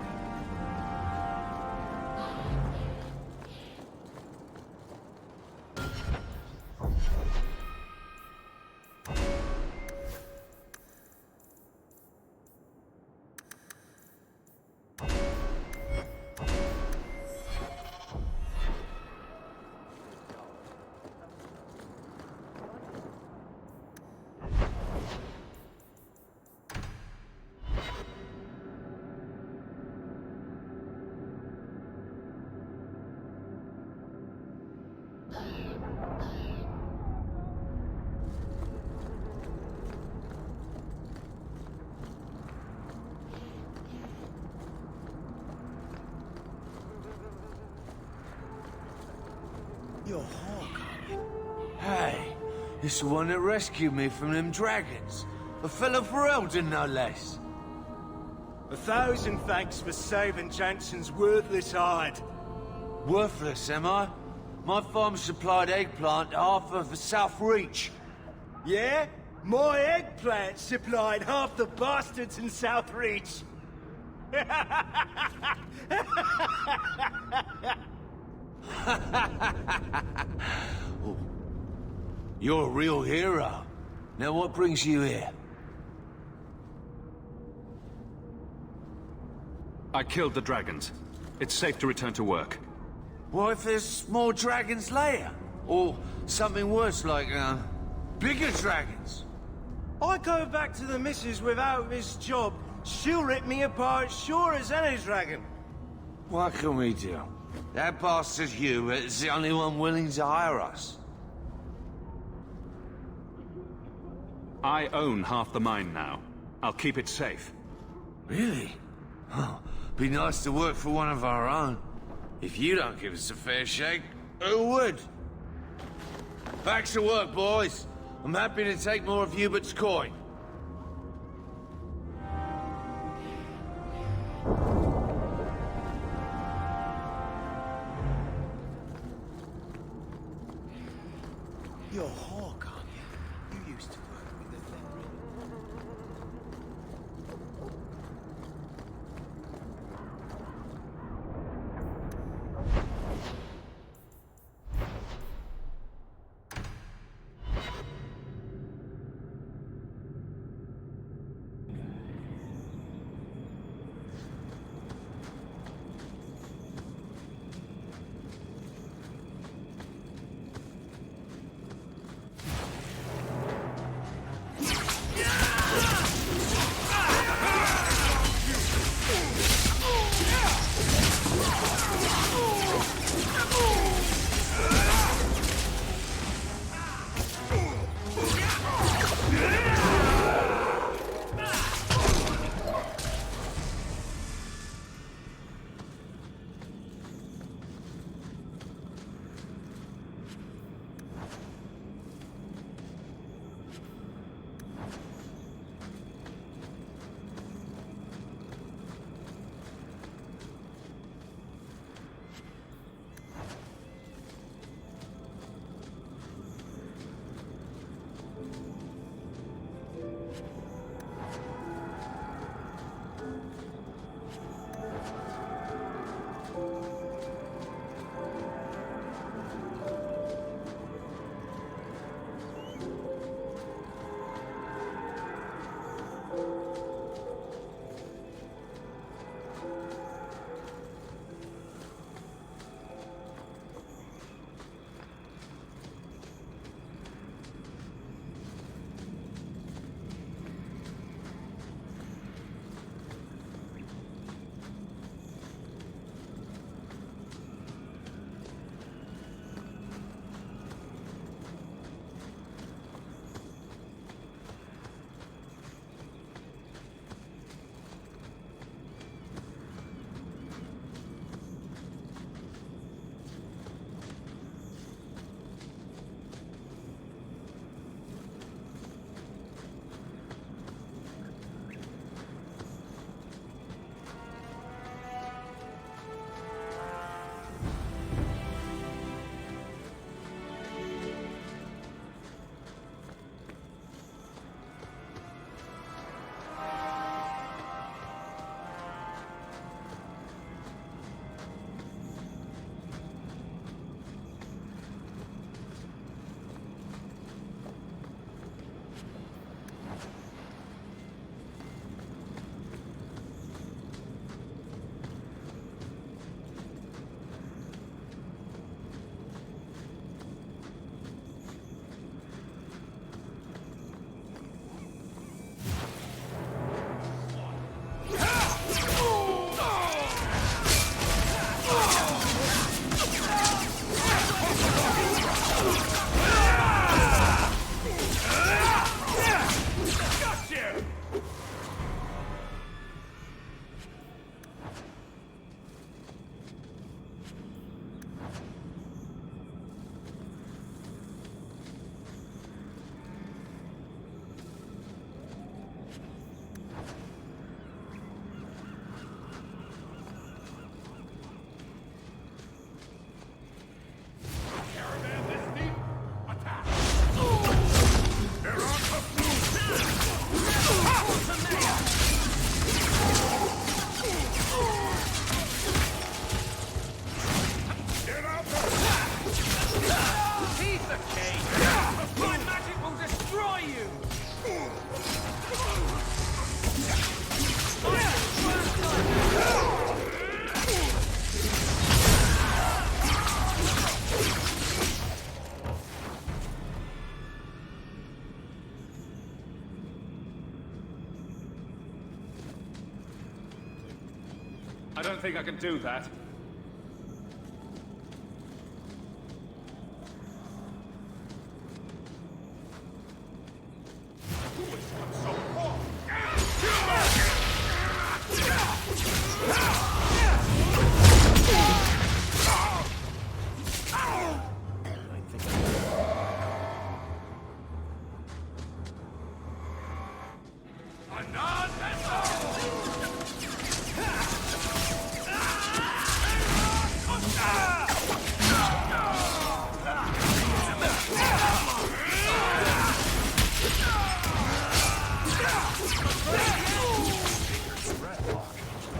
You're Hawke, aren't you? Hey, it's the one that rescued me from them dragons. A fellow for Eldon, no less. 1,000 thanks for saving Jansen's worthless hide. Worthless, am I? My farm supplied eggplant to half of the South Reach. Yeah? My eggplant supplied half the bastards in South Reach. Oh, you're a real hero. Now what brings you here? I killed the dragons. It's safe to return to work. What if there's more dragons later? Or something worse like, bigger dragons? I go back to the missus without this job, she'll rip me apart sure as any dragon. What can we do? That bastard Hugh is the only one willing to hire us. I own half the mine now. I'll keep it safe. Really? Oh, be nice to work for one of our own. If you don't give us a fair shake, who would? Back to work, boys. I'm happy to take more of Hubert's coin. You're Hawke, aren't you? You used to work that cage! My magic will destroy you! I don't think I can do that.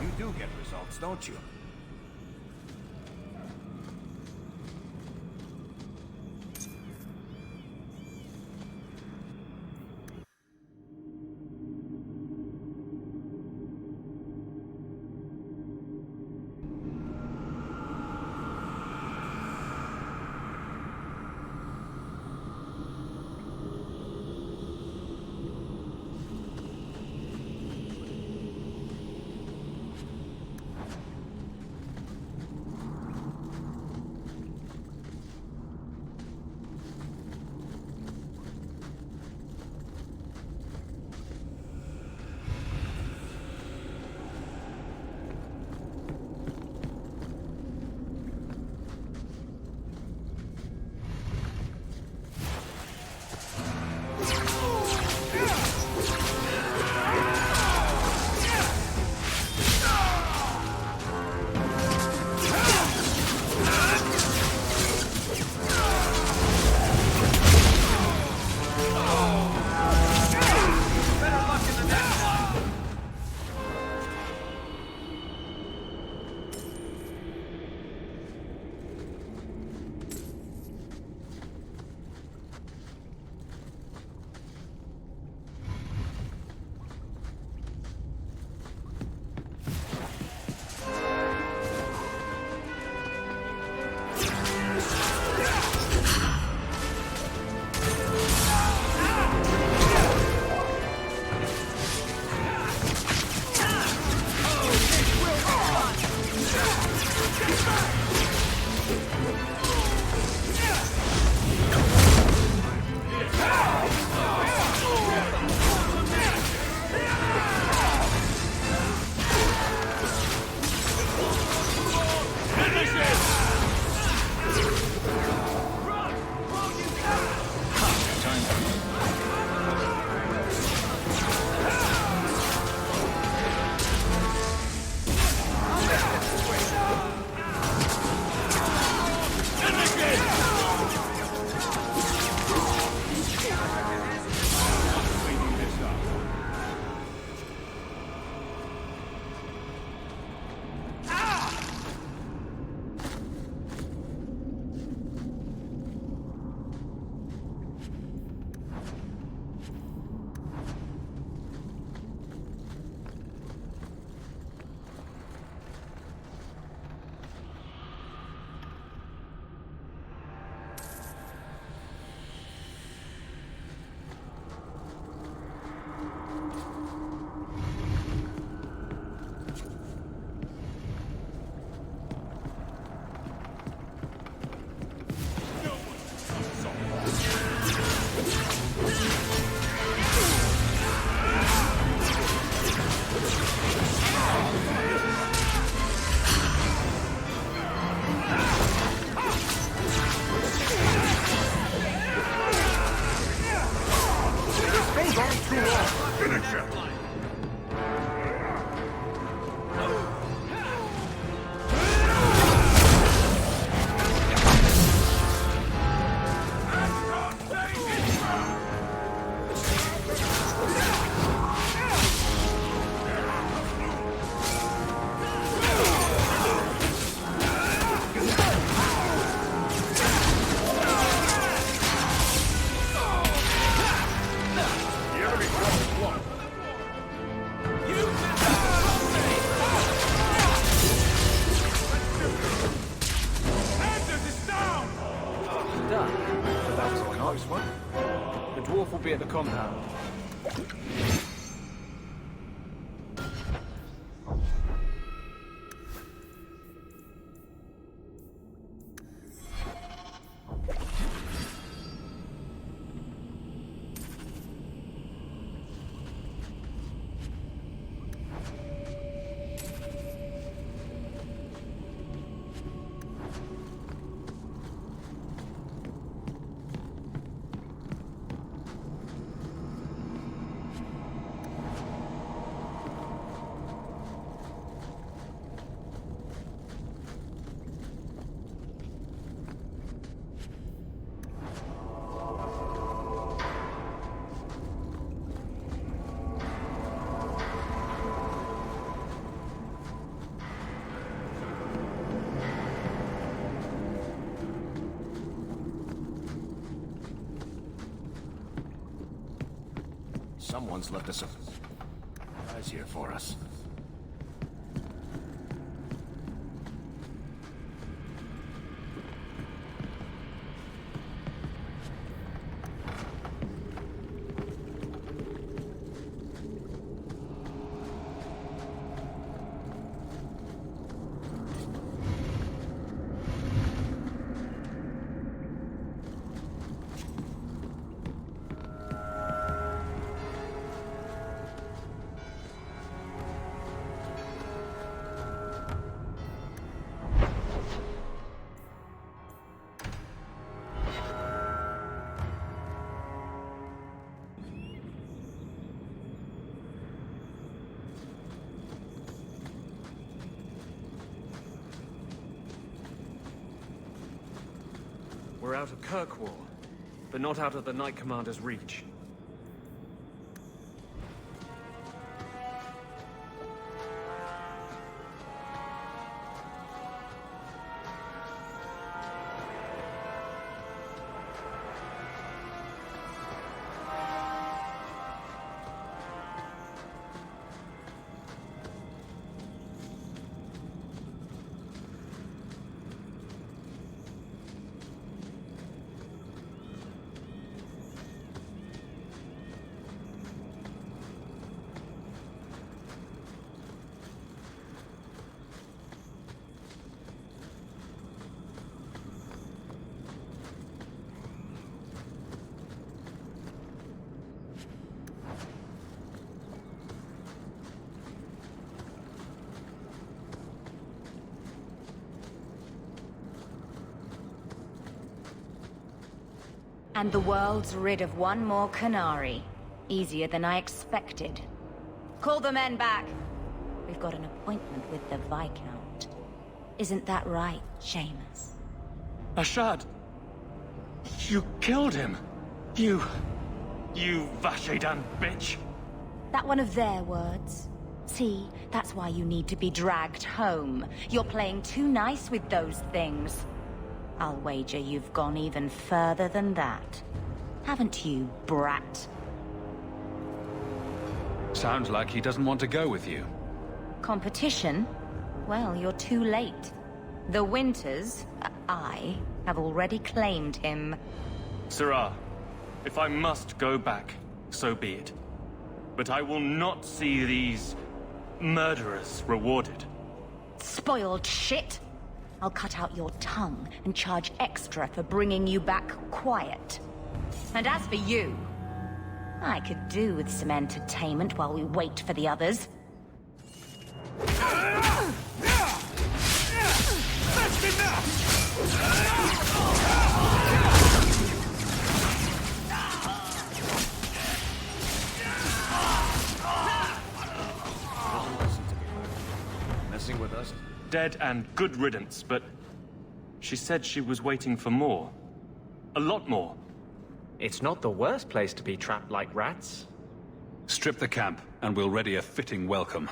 You do get results, don't you? That was a close one. The dwarf will be at the compound. Someone's left us a surprise here for us. We're out of Kirkwall, but not out of the Knight Commander's reach. And the world's rid of one more Canary. Easier than I expected. Call the men back. We've got an appointment with the Viscount. Isn't that right, Seamus? Ashad! You killed him! You Vashedan bitch! That one of their words? See, that's why you need to be dragged home. You're playing too nice with those things. I'll wager you've gone even further than that. Haven't you, brat? Sounds like he doesn't want to go with you. Competition? Well, you're too late. The Winters, I, have already claimed him. Sirrah, if I must go back, so be it. But I will not see these murderers rewarded. Spoiled shit! I'll cut out your tongue and charge extra for bringing you back quiet. And as for you, I could do with some entertainment while we wait for the others. That's enough! Messing with us? Dead and good riddance, but she said she was waiting for more. A lot more. It's not the worst place to be trapped like rats. Strip the camp, and we'll ready a fitting welcome.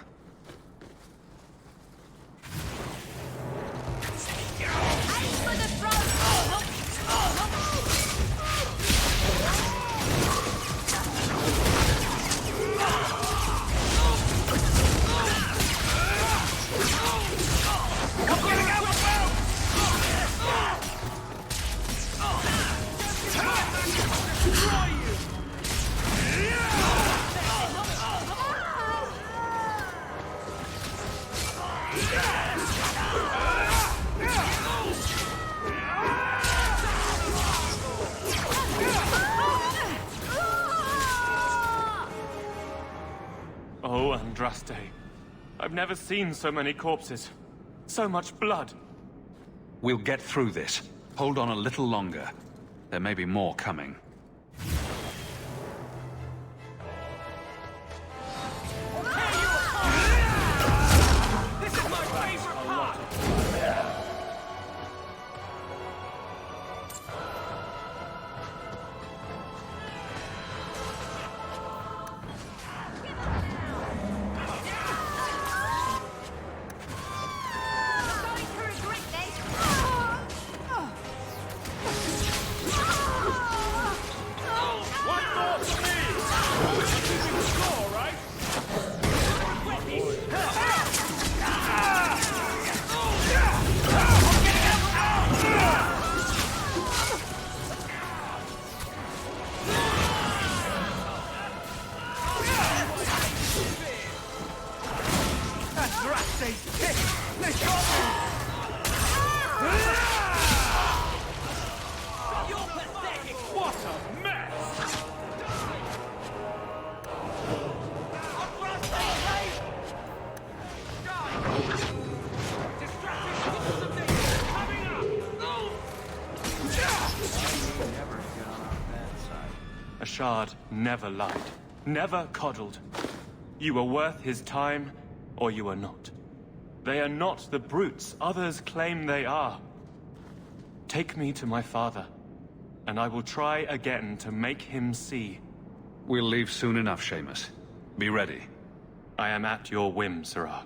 Come on! Oh, Andraste. I've never seen so many corpses. So much blood. We'll get through this. Hold on a little longer. There may be more coming. This is my favorite part! A shard never lied, never coddled. You were worth his time, or you are not. They are not the brutes others claim they are. Take me to my father, and I will try again to make him see. We'll leave soon enough, Seamus. Be ready. I am at your whim, Sirrah.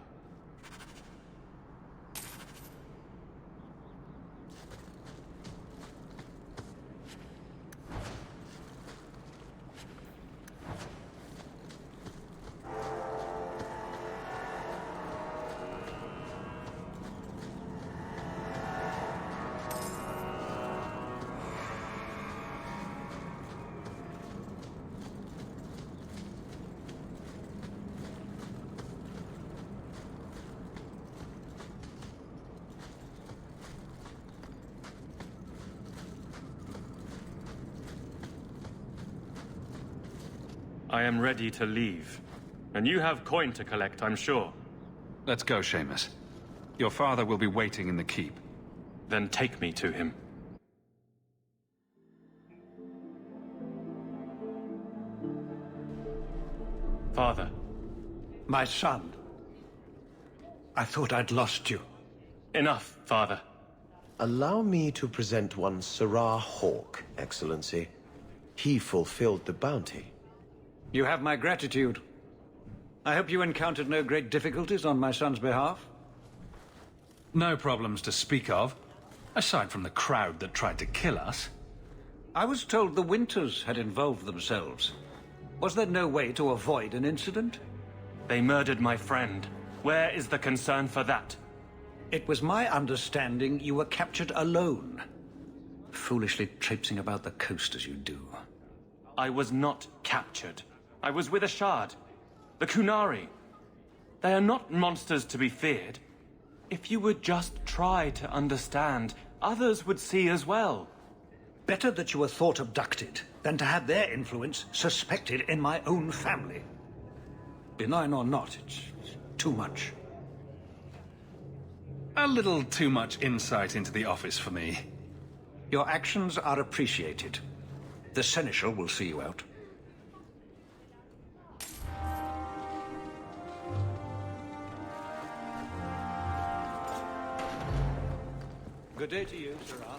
I am ready to leave. And you have coin to collect, I'm sure. Let's go, Seamus. Your father will be waiting in the keep. Then take me to him. Father. My son. I thought I'd lost you. Enough, Father. Allow me to present one Sirrah Hawk, Excellency. He fulfilled the bounty. You have my gratitude. I hope you encountered no great difficulties on my son's behalf? No problems to speak of, aside from the crowd that tried to kill us. I was told the Winters had involved themselves. Was there no way to avoid an incident? They murdered my friend. Where is the concern for that? It was my understanding you were captured alone. Foolishly traipsing about the coast as you do. I was not captured. I was with a shard. The Kunari. They are not monsters to be feared. If you would just try to understand, others would see as well. Better that you were thought abducted than to have their influence suspected in my own family. Benign or not, it's too much. A little too much insight into the office for me. Your actions are appreciated. The Seneschal will see you out. Good day to you, Sirrah.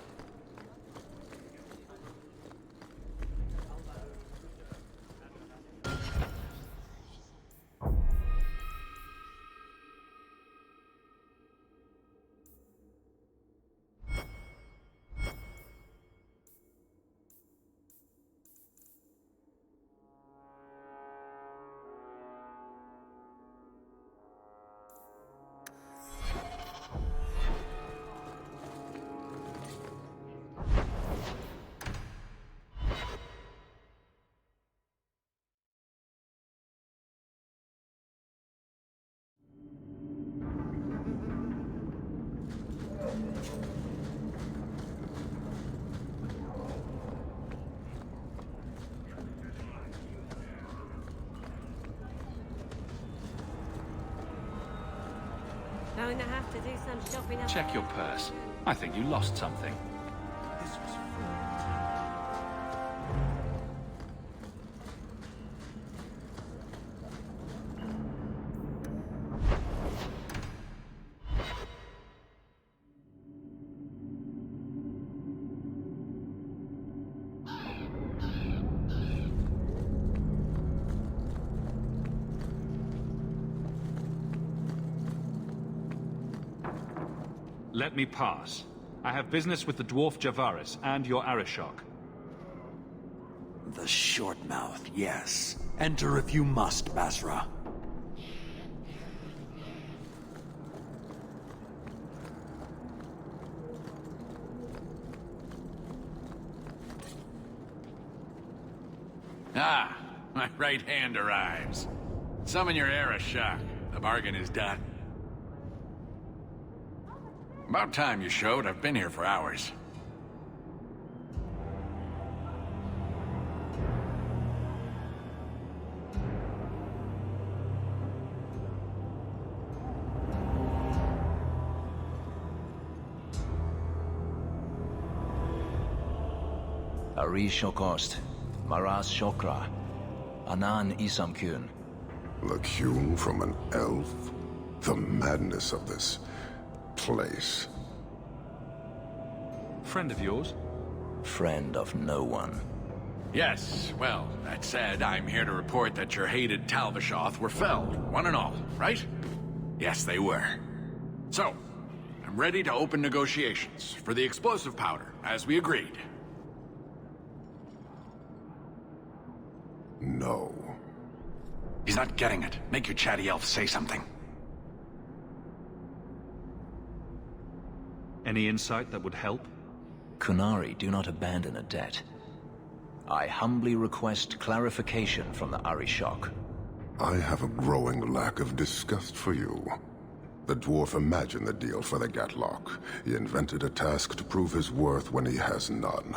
going to have to do some shopping up. Check your purse. I think you lost something. Let me pass. I have business with the dwarf Javaris and your Arishok. The short mouth, yes. Enter if you must, Basra. Ah, my right hand arrives. Summon your Arishok. The bargain is done. About time you showed. I've been here for hours. Ari Shokost, Maras Shokra, Anan Isamkun. The Kyun from an elf? The madness of this place. Friend of yours? Friend of no one. Yes, well, that said, I'm here to report that your hated Talvishoth were felled, one and all, right? Yes, they were. So, I'm ready to open negotiations for the explosive powder, as we agreed. No. He's not getting it. Make your chatty elf say something. Any insight that would help? Kunari do not abandon a debt. I humbly request clarification from the Arishok. I have a growing lack of disgust for you. The dwarf imagined the deal for the Gatlock. He invented a task to prove his worth when he has none.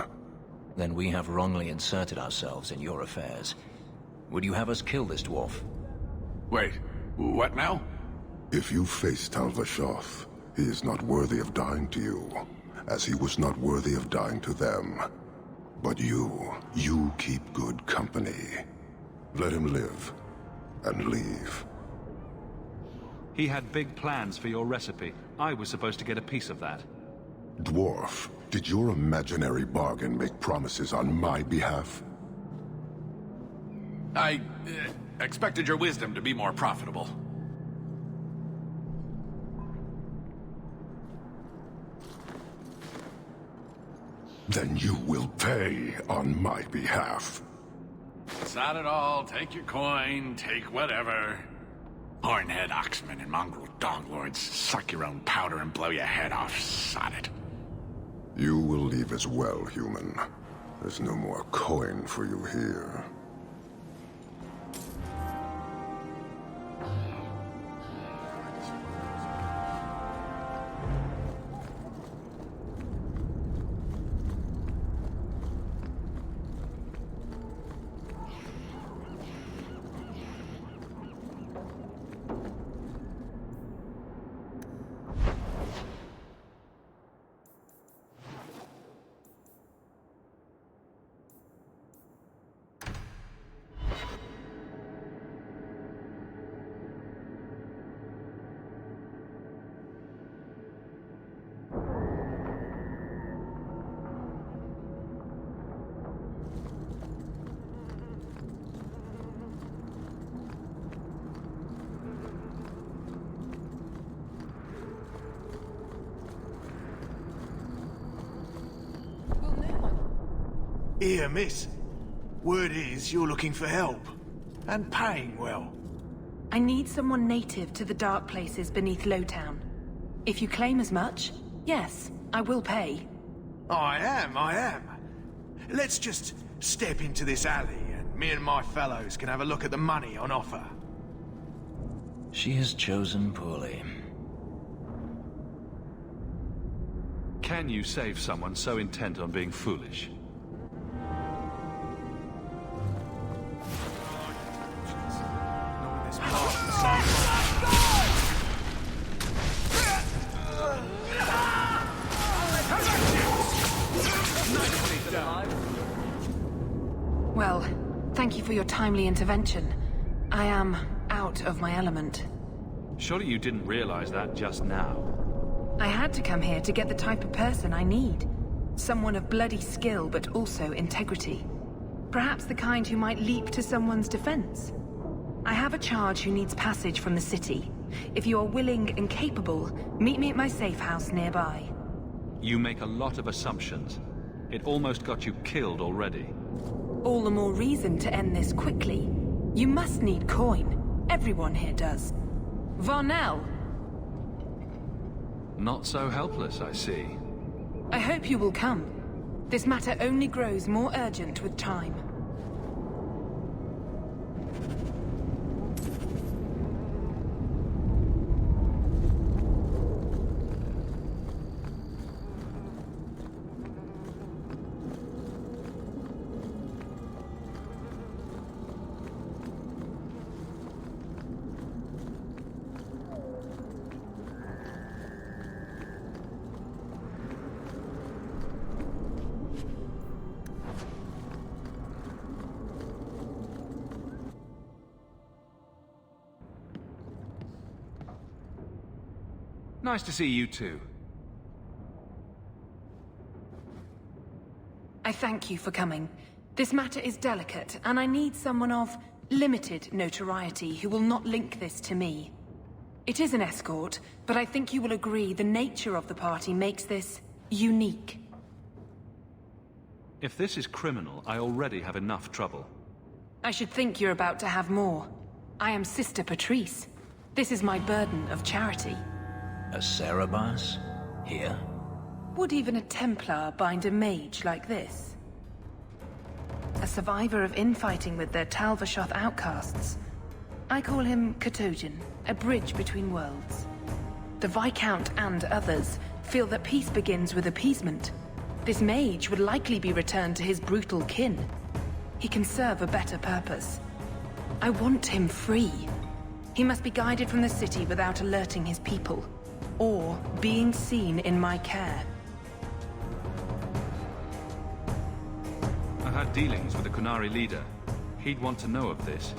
Then we have wrongly inserted ourselves in your affairs. Would you have us kill this dwarf? Wait, what now? If you face Talvishoth, he is not worthy of dying to you, as he was not worthy of dying to them. But you keep good company. Let him live, and leave. He had big plans for your recipe. I was supposed to get a piece of that. Dwarf, did your imaginary bargain make promises on my behalf? I expected your wisdom to be more profitable. Then you will pay on my behalf. Sod it all, take your coin, take whatever. Hornhead oxmen and mongrel donglords, suck your own powder and blow your head off, sod it. You will leave as well, human. There's no more coin for you here. Here, miss. Word is you're looking for help. And paying well. I need someone native to the dark places beneath Lowtown. If you claim as much, yes, I will pay. I am. Let's just step into this alley, and me and my fellows can have a look at the money on offer. She has chosen poorly. Can you save someone so intent on being foolish? Well, thank you for your timely intervention. I am out of my element. Surely you didn't realize that just now. I had to come here to get the type of person I need. Someone of bloody skill, but also integrity. Perhaps the kind who might leap to someone's defense. I have a charge who needs passage from the city. If you are willing and capable, meet me at my safe house nearby. You make a lot of assumptions. It almost got you killed already. All the more reason to end this quickly. You must need coin. Everyone here does. Varnell! Not so helpless, I see. I hope you will come. This matter only grows more urgent with time. Nice to see you too. I thank you for coming. This matter is delicate, and I need someone of limited notoriety who will not link this to me. It is an escort, but I think you will agree the nature of the party makes this unique. If this is criminal, I already have enough trouble. I should think you're about to have more. I am Sister Patrice. This is my burden of charity. A Cerebas? Here? Would even a Templar bind a mage like this? A survivor of infighting with their Talvashoth outcasts. I call him Katojan, a bridge between worlds. The Viscount and others feel that peace begins with appeasement. This mage would likely be returned to his brutal kin. He can serve a better purpose. I want him free. He must be guided from the city without alerting his people, or being seen in my care. I had dealings with the Kunari leader. He'd want to know of this.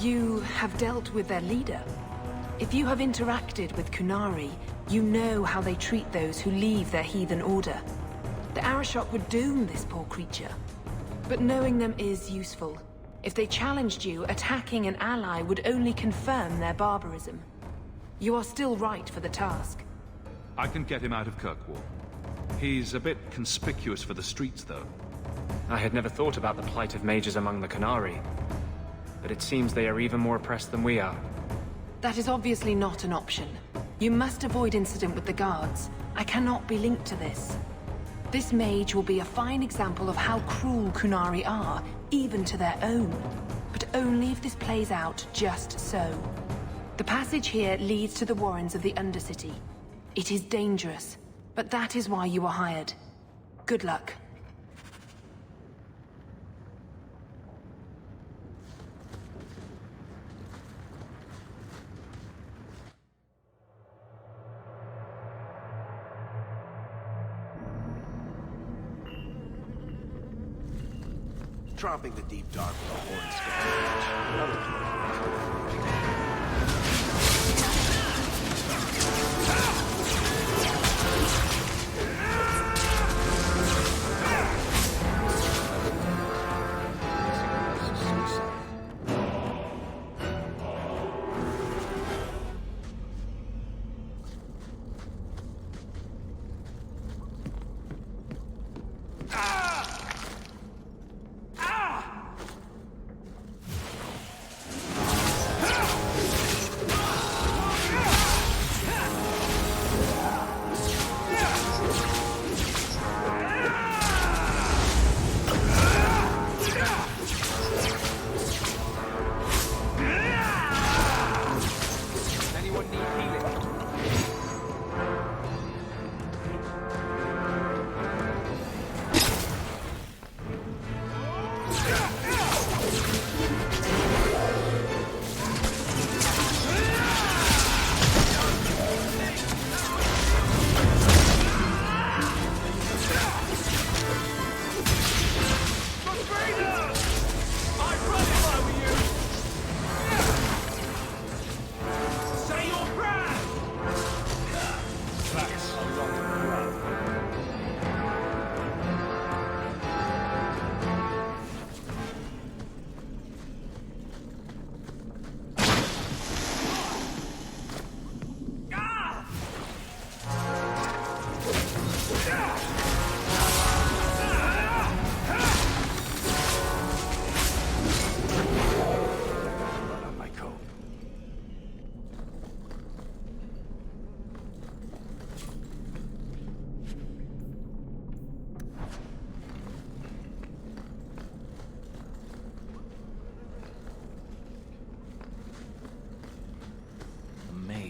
You have dealt with their leader. If you have interacted with Kunari, you know how they treat those who leave their heathen order. The Arashok would doom this poor creature. But knowing them is useful. If they challenged you, attacking an ally would only confirm their barbarism. You are still right for the task. I can get him out of Kirkwall. He's a bit conspicuous for the streets, though. I had never thought about the plight of mages among the Kunari. But it seems they are even more oppressed than we are. That is obviously not an option. You must avoid incident with the guards. I cannot be linked to this. This mage will be a fine example of how cruel Kunari are, even to their own. But only if this plays out just so. The passage here leads to the warrens of the Undercity. It is dangerous, but that is why you were hired. Good luck. Dropping the deep dark with a horn skull.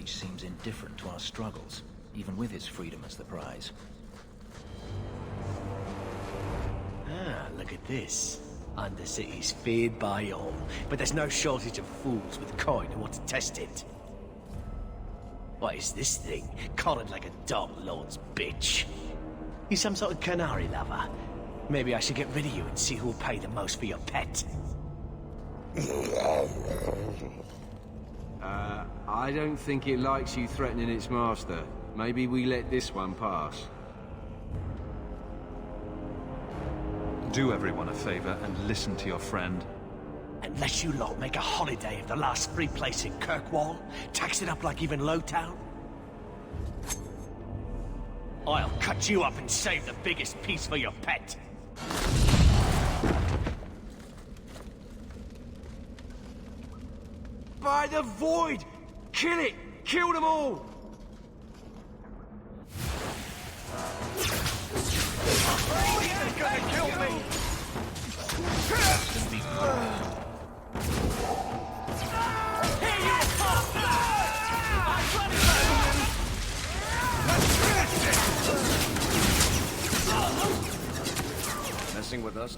mage seems indifferent to our struggles, even with his freedom as the prize. Ah, look at this. Undercity's feared by all, but there's no shortage of fools with coin who want to test it. What is this thing? Collared like a dog lord's bitch. You some sort of canary lover? Maybe I should get rid of you and see who'll pay the most for your pet. I don't think it likes you threatening its master. Maybe we let this one pass. Do everyone a favor and listen to your friend. Unless you lot make a holiday of the last free place in Kirkwall, tax it up like even Lowtown, I'll cut you up and save the biggest piece for your pet. By the void! Kill it! Kill them all! You're gonna kill me! Messing with us?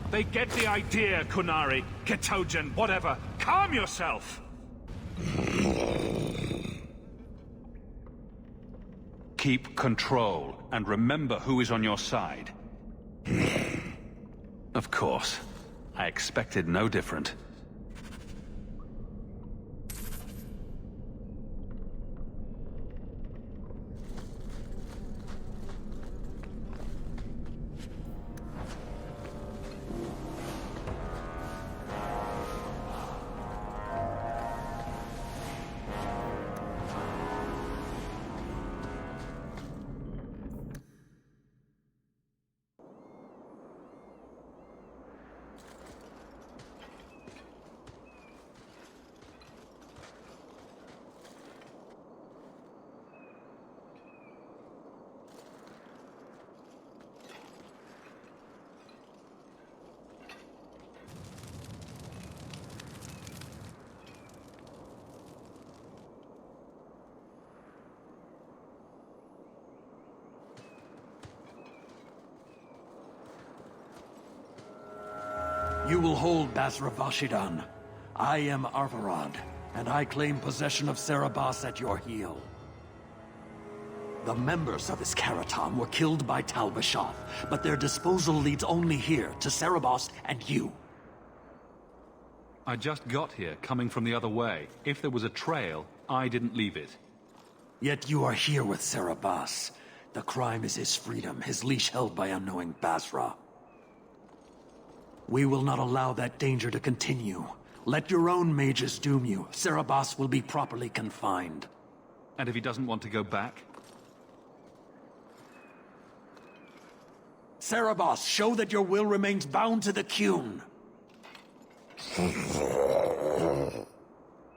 They get the idea, Kunari, Ketogen, whatever. Calm yourself! Keep control, and remember who is on your side. Of course. I expected no different. You will hold Basra Vashidan. I am Arvarad, and I claim possession of Serabas at your heel. The members of this Karatam were killed by Talbashoth, but their disposal leads only here, to Serabas and you. I just got here, coming from the other way. If there was a trail, I didn't leave it. Yet you are here with Serabas. The crime is his freedom, his leash held by unknowing Basra. We will not allow that danger to continue. Let your own mages doom you. Serabas will be properly confined. And if he doesn't want to go back? Serabas, show that your will remains bound to the Qun.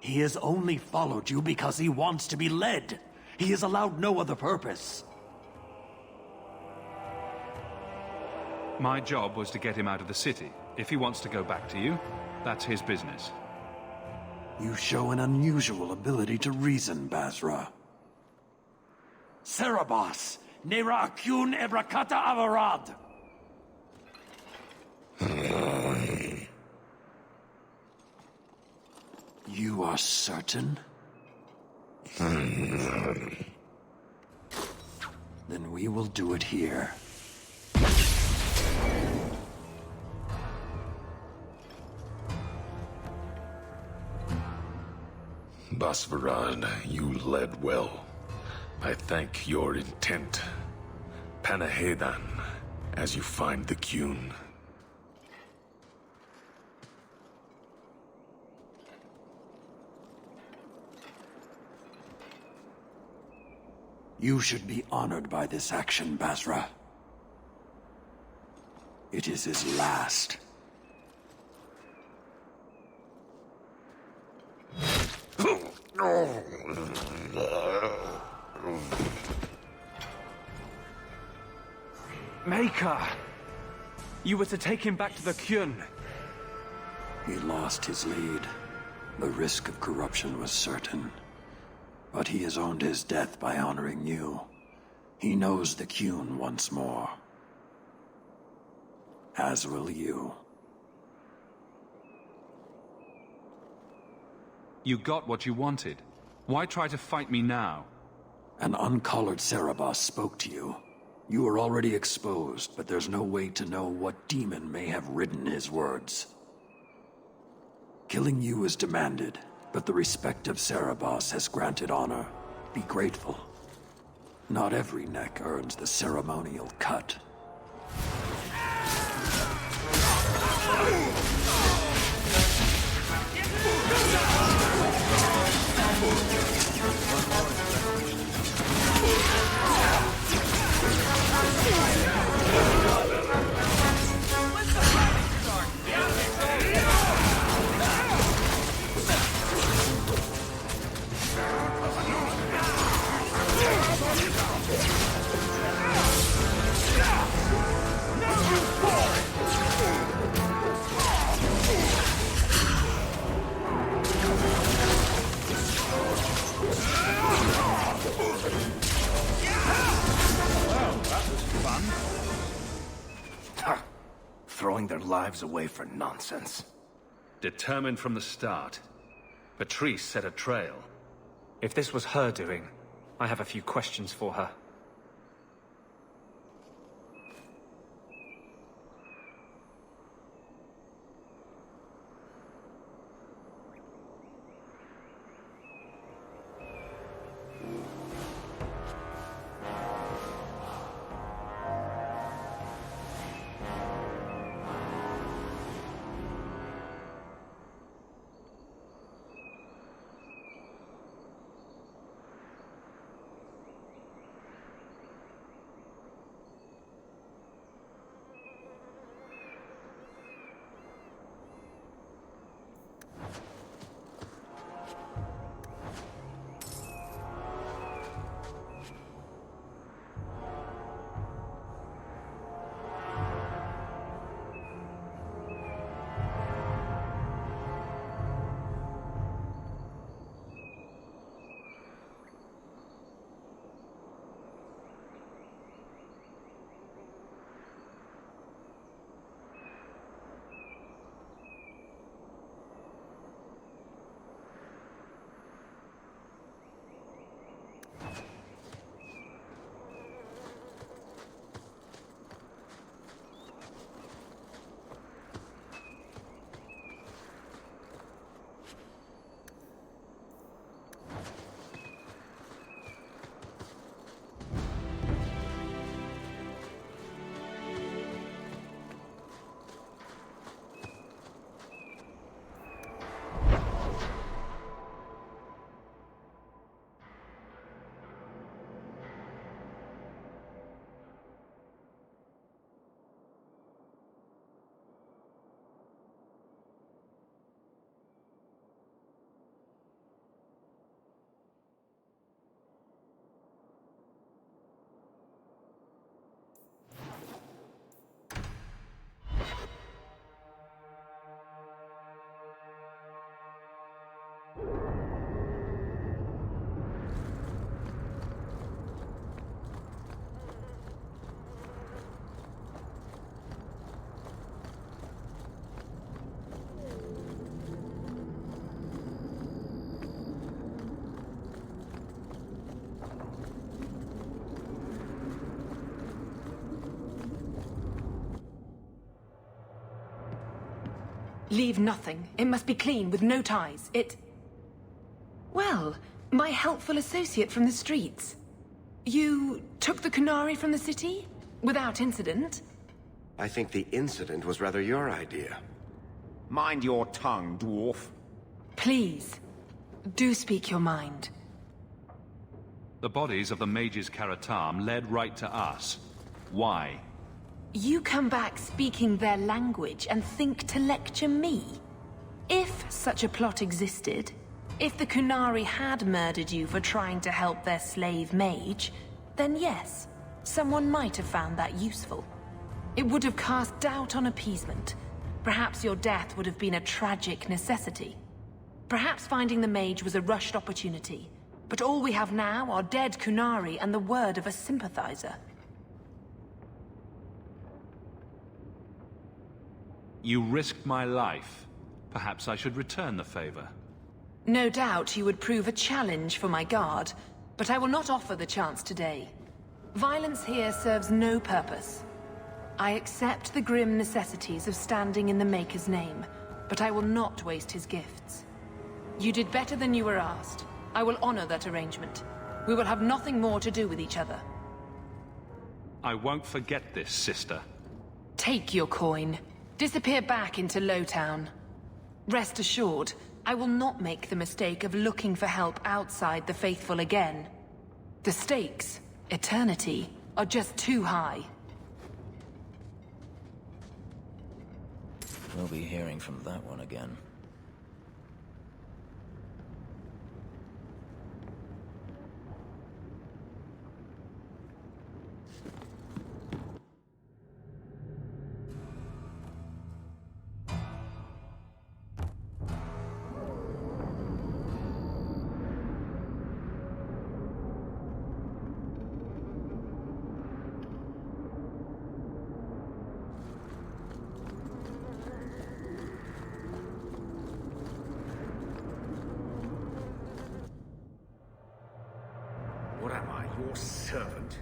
He has only followed you because he wants to be led. He has allowed no other purpose. My job was to get him out of the city. If he wants to go back to you, that's his business. You show an unusual ability to reason, Basra. Serabas, Nera Akun Ebrakata Avarad! You are certain? Then we will do it here. Basvarad, you led well. I thank your intent. Panahedan, as you find the Qun. You should be honored by this action, Basra. It is his last. Maker! You were to take him back to the Qun. He lost his lead. The risk of corruption was certain. But he has earned his death by honoring you. He knows the Qun once more. As will you. You got what you wanted. Why try to fight me now? An uncollared Cerebos spoke to you. You are already exposed, but there's no way to know what demon may have written his words. Killing you is demanded, but the respect of Cerebos has granted honor. Be grateful. Not every neck earns the ceremonial cut. Throwing their lives away for nonsense. Determined from the start. Patrice set a trail. If this was her doing, I have a few questions for her. Leave nothing. It must be clean, with no ties. Well, my helpful associate from the streets. You took the Kunari from the city? Without incident? I think the incident was rather your idea. Mind your tongue, dwarf. Please, do speak your mind. The bodies of the mages Karatam led right to us. Why? You come back speaking their language and think to lecture me? If such a plot existed, if the Kunari had murdered you for trying to help their slave mage, then yes, someone might have found that useful. It would have cast doubt on appeasement. Perhaps your death would have been a tragic necessity. Perhaps finding the mage was a rushed opportunity, but all we have now are dead Kunari and the word of a sympathizer. You risked my life. Perhaps I should return the favor. No doubt you would prove a challenge for my guard, but I will not offer the chance today. Violence here serves no purpose. I accept the grim necessities of standing in the Maker's name, but I will not waste his gifts. You did better than you were asked. I will honor that arrangement. We will have nothing more to do with each other. I won't forget this, sister. Take your coin. Disappear back into Lowtown. Rest assured, I will not make the mistake of looking for help outside the Faithful again. The stakes, eternity, are just too high. We'll be hearing from that one again. What am I, your servant?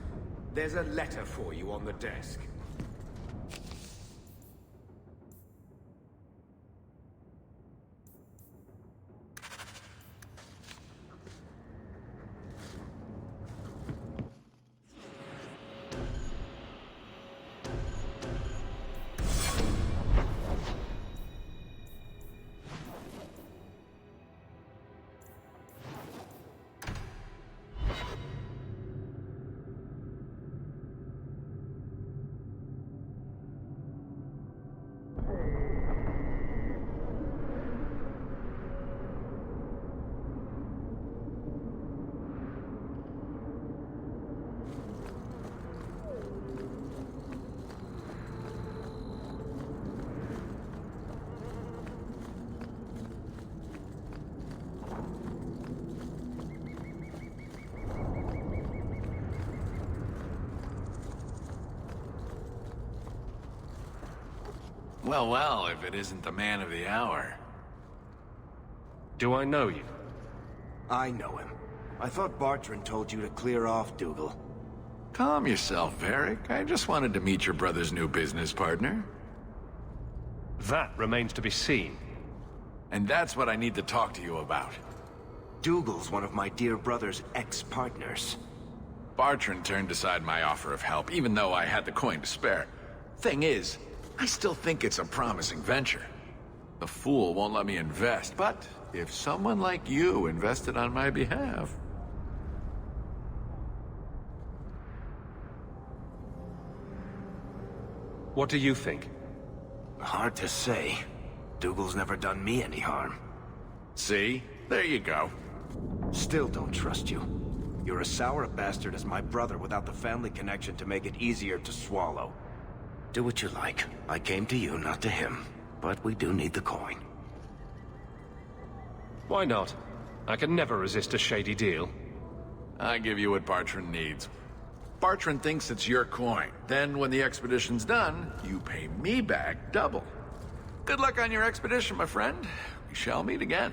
There's a letter for you on the desk. Well, well, if it isn't the man of the hour. Do I know you? I know him. I thought Bartrand told you to clear off, Dougal. Calm yourself, Varric. I just wanted to meet your brother's new business partner. That remains to be seen. And that's what I need to talk to you about. Dougal's one of my dear brother's ex-partners. Bartrand turned aside my offer of help, even though I had the coin to spare. Thing is, I still think it's a promising venture. The fool won't let me invest, but if someone like you invested on my behalf... What do you think? Hard to say. Dougal's never done me any harm. See? There you go. Still don't trust you. You're as sour a bastard as my brother without the family connection to make it easier to swallow. Do what you like. I came to you, not to him. But we do need the coin. Why not? I can never resist a shady deal. I give you what Bartrand needs. Bartrand thinks it's your coin. Then, when the expedition's done, you pay me back double. Good luck on your expedition, my friend. We shall meet again.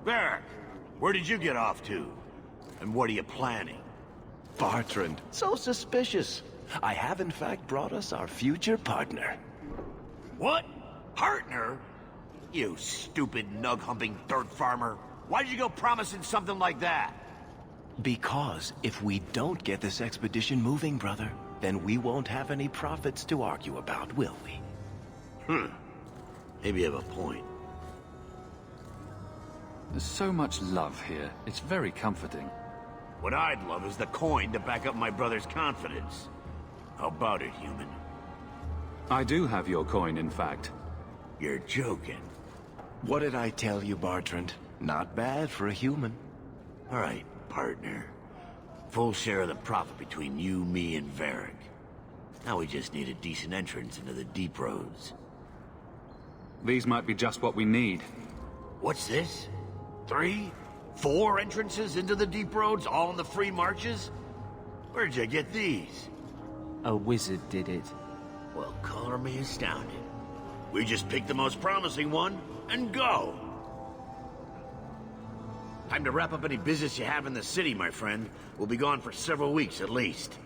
Varric, where did you get off to? And what are you planning? Bartrand, so suspicious. I have in fact brought us our future partner. What? Partner? You stupid nug-humping dirt farmer. Why did you go promising something like that? Because if we don't get this expedition moving, brother, then we won't have any profits to argue about, will we? Maybe you have a point. There's so much love here. It's very comforting. What I'd love is the coin to back up my brother's confidence. How about it, human? I do have your coin, in fact. You're joking. What did I tell you, Bartrand? Not bad for a human. All right, partner. Full share of the profit between you, me, and Varric. Now we just need a decent entrance into the deep roads. These might be just what we need. What's this? 3? 4 entrances into the deep roads, all in the free marches? Where'd you get these? A wizard did it. Well, color me astounded. We just pick the most promising one, and go! Time to wrap up any business you have in the city, my friend. We'll be gone for several weeks at least.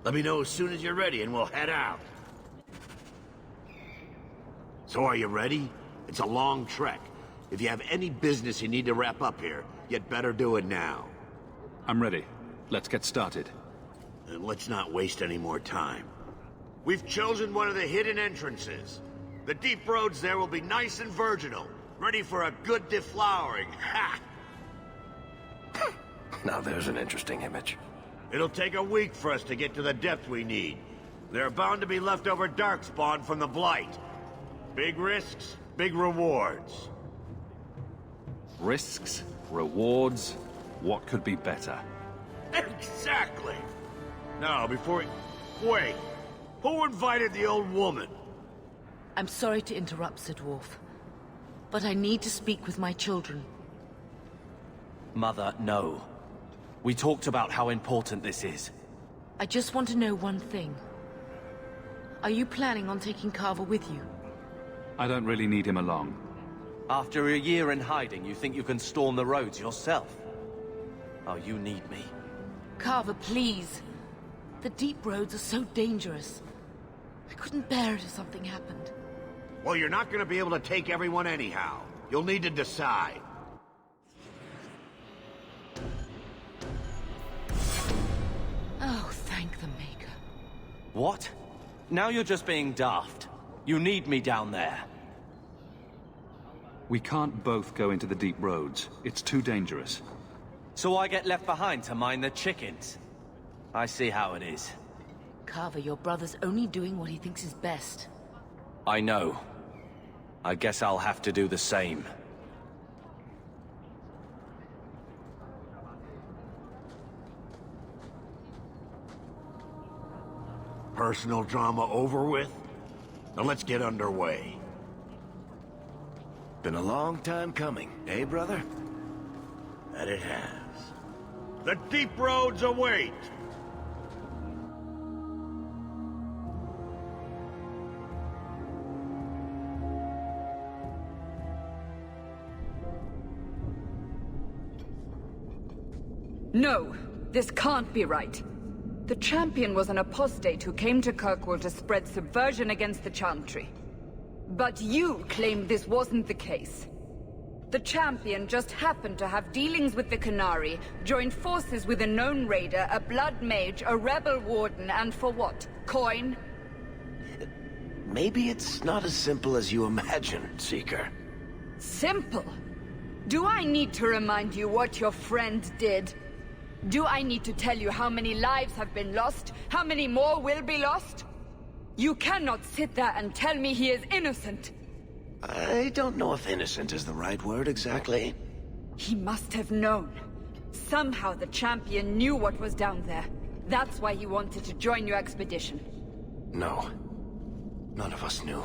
Let me know as soon as you're ready and we'll head out. So are you ready? It's a long trek. If you have any business you need to wrap up here, you'd better do it now. I'm ready. Let's get started. And let's not waste any more time. We've chosen one of the hidden entrances. The deep roads there will be nice and virginal, ready for a good deflowering. Ha! Now there's an interesting image. It'll take a week for us to get to the depth we need. There are bound to be leftover darkspawn from the Blight. Big risks, big rewards. Risks, rewards, what could be better? Exactly! Now, before... Wait! Who invited the old woman? I'm sorry to interrupt, Sir Dwarf, but I need to speak with my children. Mother, no. We talked about how important this is. I just want to know one thing. Are you planning on taking Carver with you? I don't really need him along. After a year in hiding, you think you can storm the roads yourself? Oh, you need me. Carver, please. The deep roads are so dangerous. I couldn't bear it if something happened. Well, you're not gonna be able to take everyone anyhow. You'll need to decide. Oh, thank the Maker. What? Now you're just being daft. You need me down there. We can't both go into the deep roads. It's too dangerous. So I get left behind to mind the chickens. I see how it is. Carver, your brother's only doing what he thinks is best. I know. I guess I'll have to do the same. Personal drama over with? Now let's get underway. Been a long time coming, eh, brother? That it has. The deep roads await! No, this can't be right. The champion was an apostate who came to Kirkwall to spread subversion against the Chantry. But you claim this wasn't the case. The champion just happened to have dealings with the Canary, joined forces with a known raider, a blood mage, a rebel warden, and for what? Coin? Maybe it's not as simple as you imagine, Seeker. Simple? Do I need to remind you what your friend did? Do I need to tell you how many lives have been lost? How many more will be lost? You cannot sit there and tell me he is innocent. I don't know if innocent is the right word exactly. He must have known. Somehow the champion knew what was down there. That's why he wanted to join your expedition. No. None of us knew.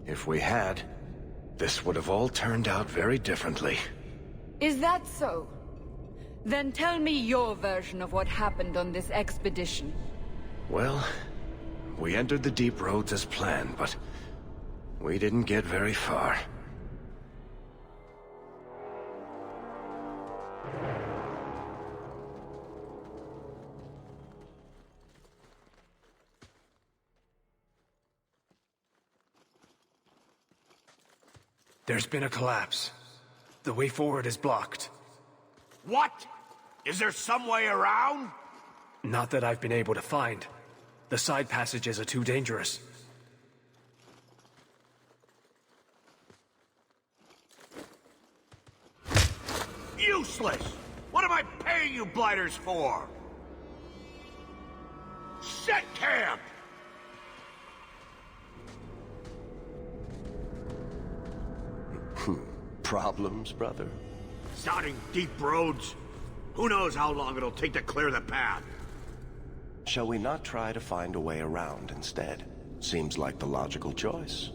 If we had, this would have all turned out very differently. Is that so? Then tell me your version of what happened on this expedition. Well, we entered the deep roads as planned, but we didn't get very far. There's been a collapse. The way forward is blocked. What? Is there some way around? Not that I've been able to find. The side passages are too dangerous. Useless! What am I paying you blighters for? Set camp! Problems, brother? Sounding deep roads. Who knows how long it'll take to clear the path? Shall we not try to find a way around instead? Seems like the logical choice.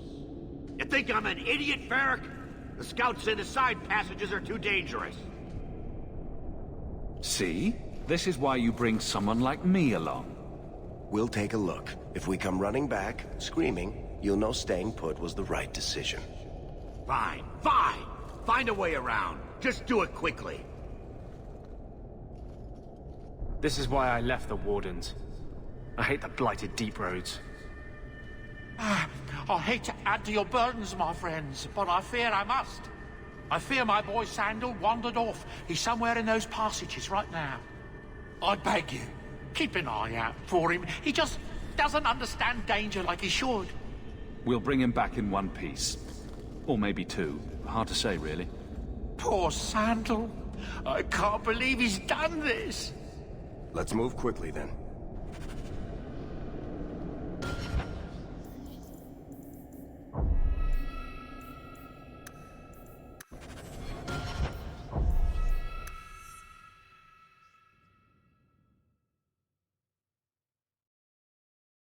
You think I'm an idiot, Varric? The scouts say the side passages are too dangerous. See? This is why you bring someone like me along. We'll take a look. If we come running back, screaming, you'll know staying put was the right decision. Fine, fine! Find a way around. Just do it quickly. This is why I left the Wardens. I hate the blighted deep roads. I hate to add to your burdens, my friends, but I fear I must. I fear my boy Sandal wandered off. He's somewhere in those passages right now. I beg you, keep an eye out for him. He just doesn't understand danger like he should. We'll bring him back in one piece. Or maybe two. Hard to say, really. Poor Sandal. I can't believe he's done this. Let's move quickly, then.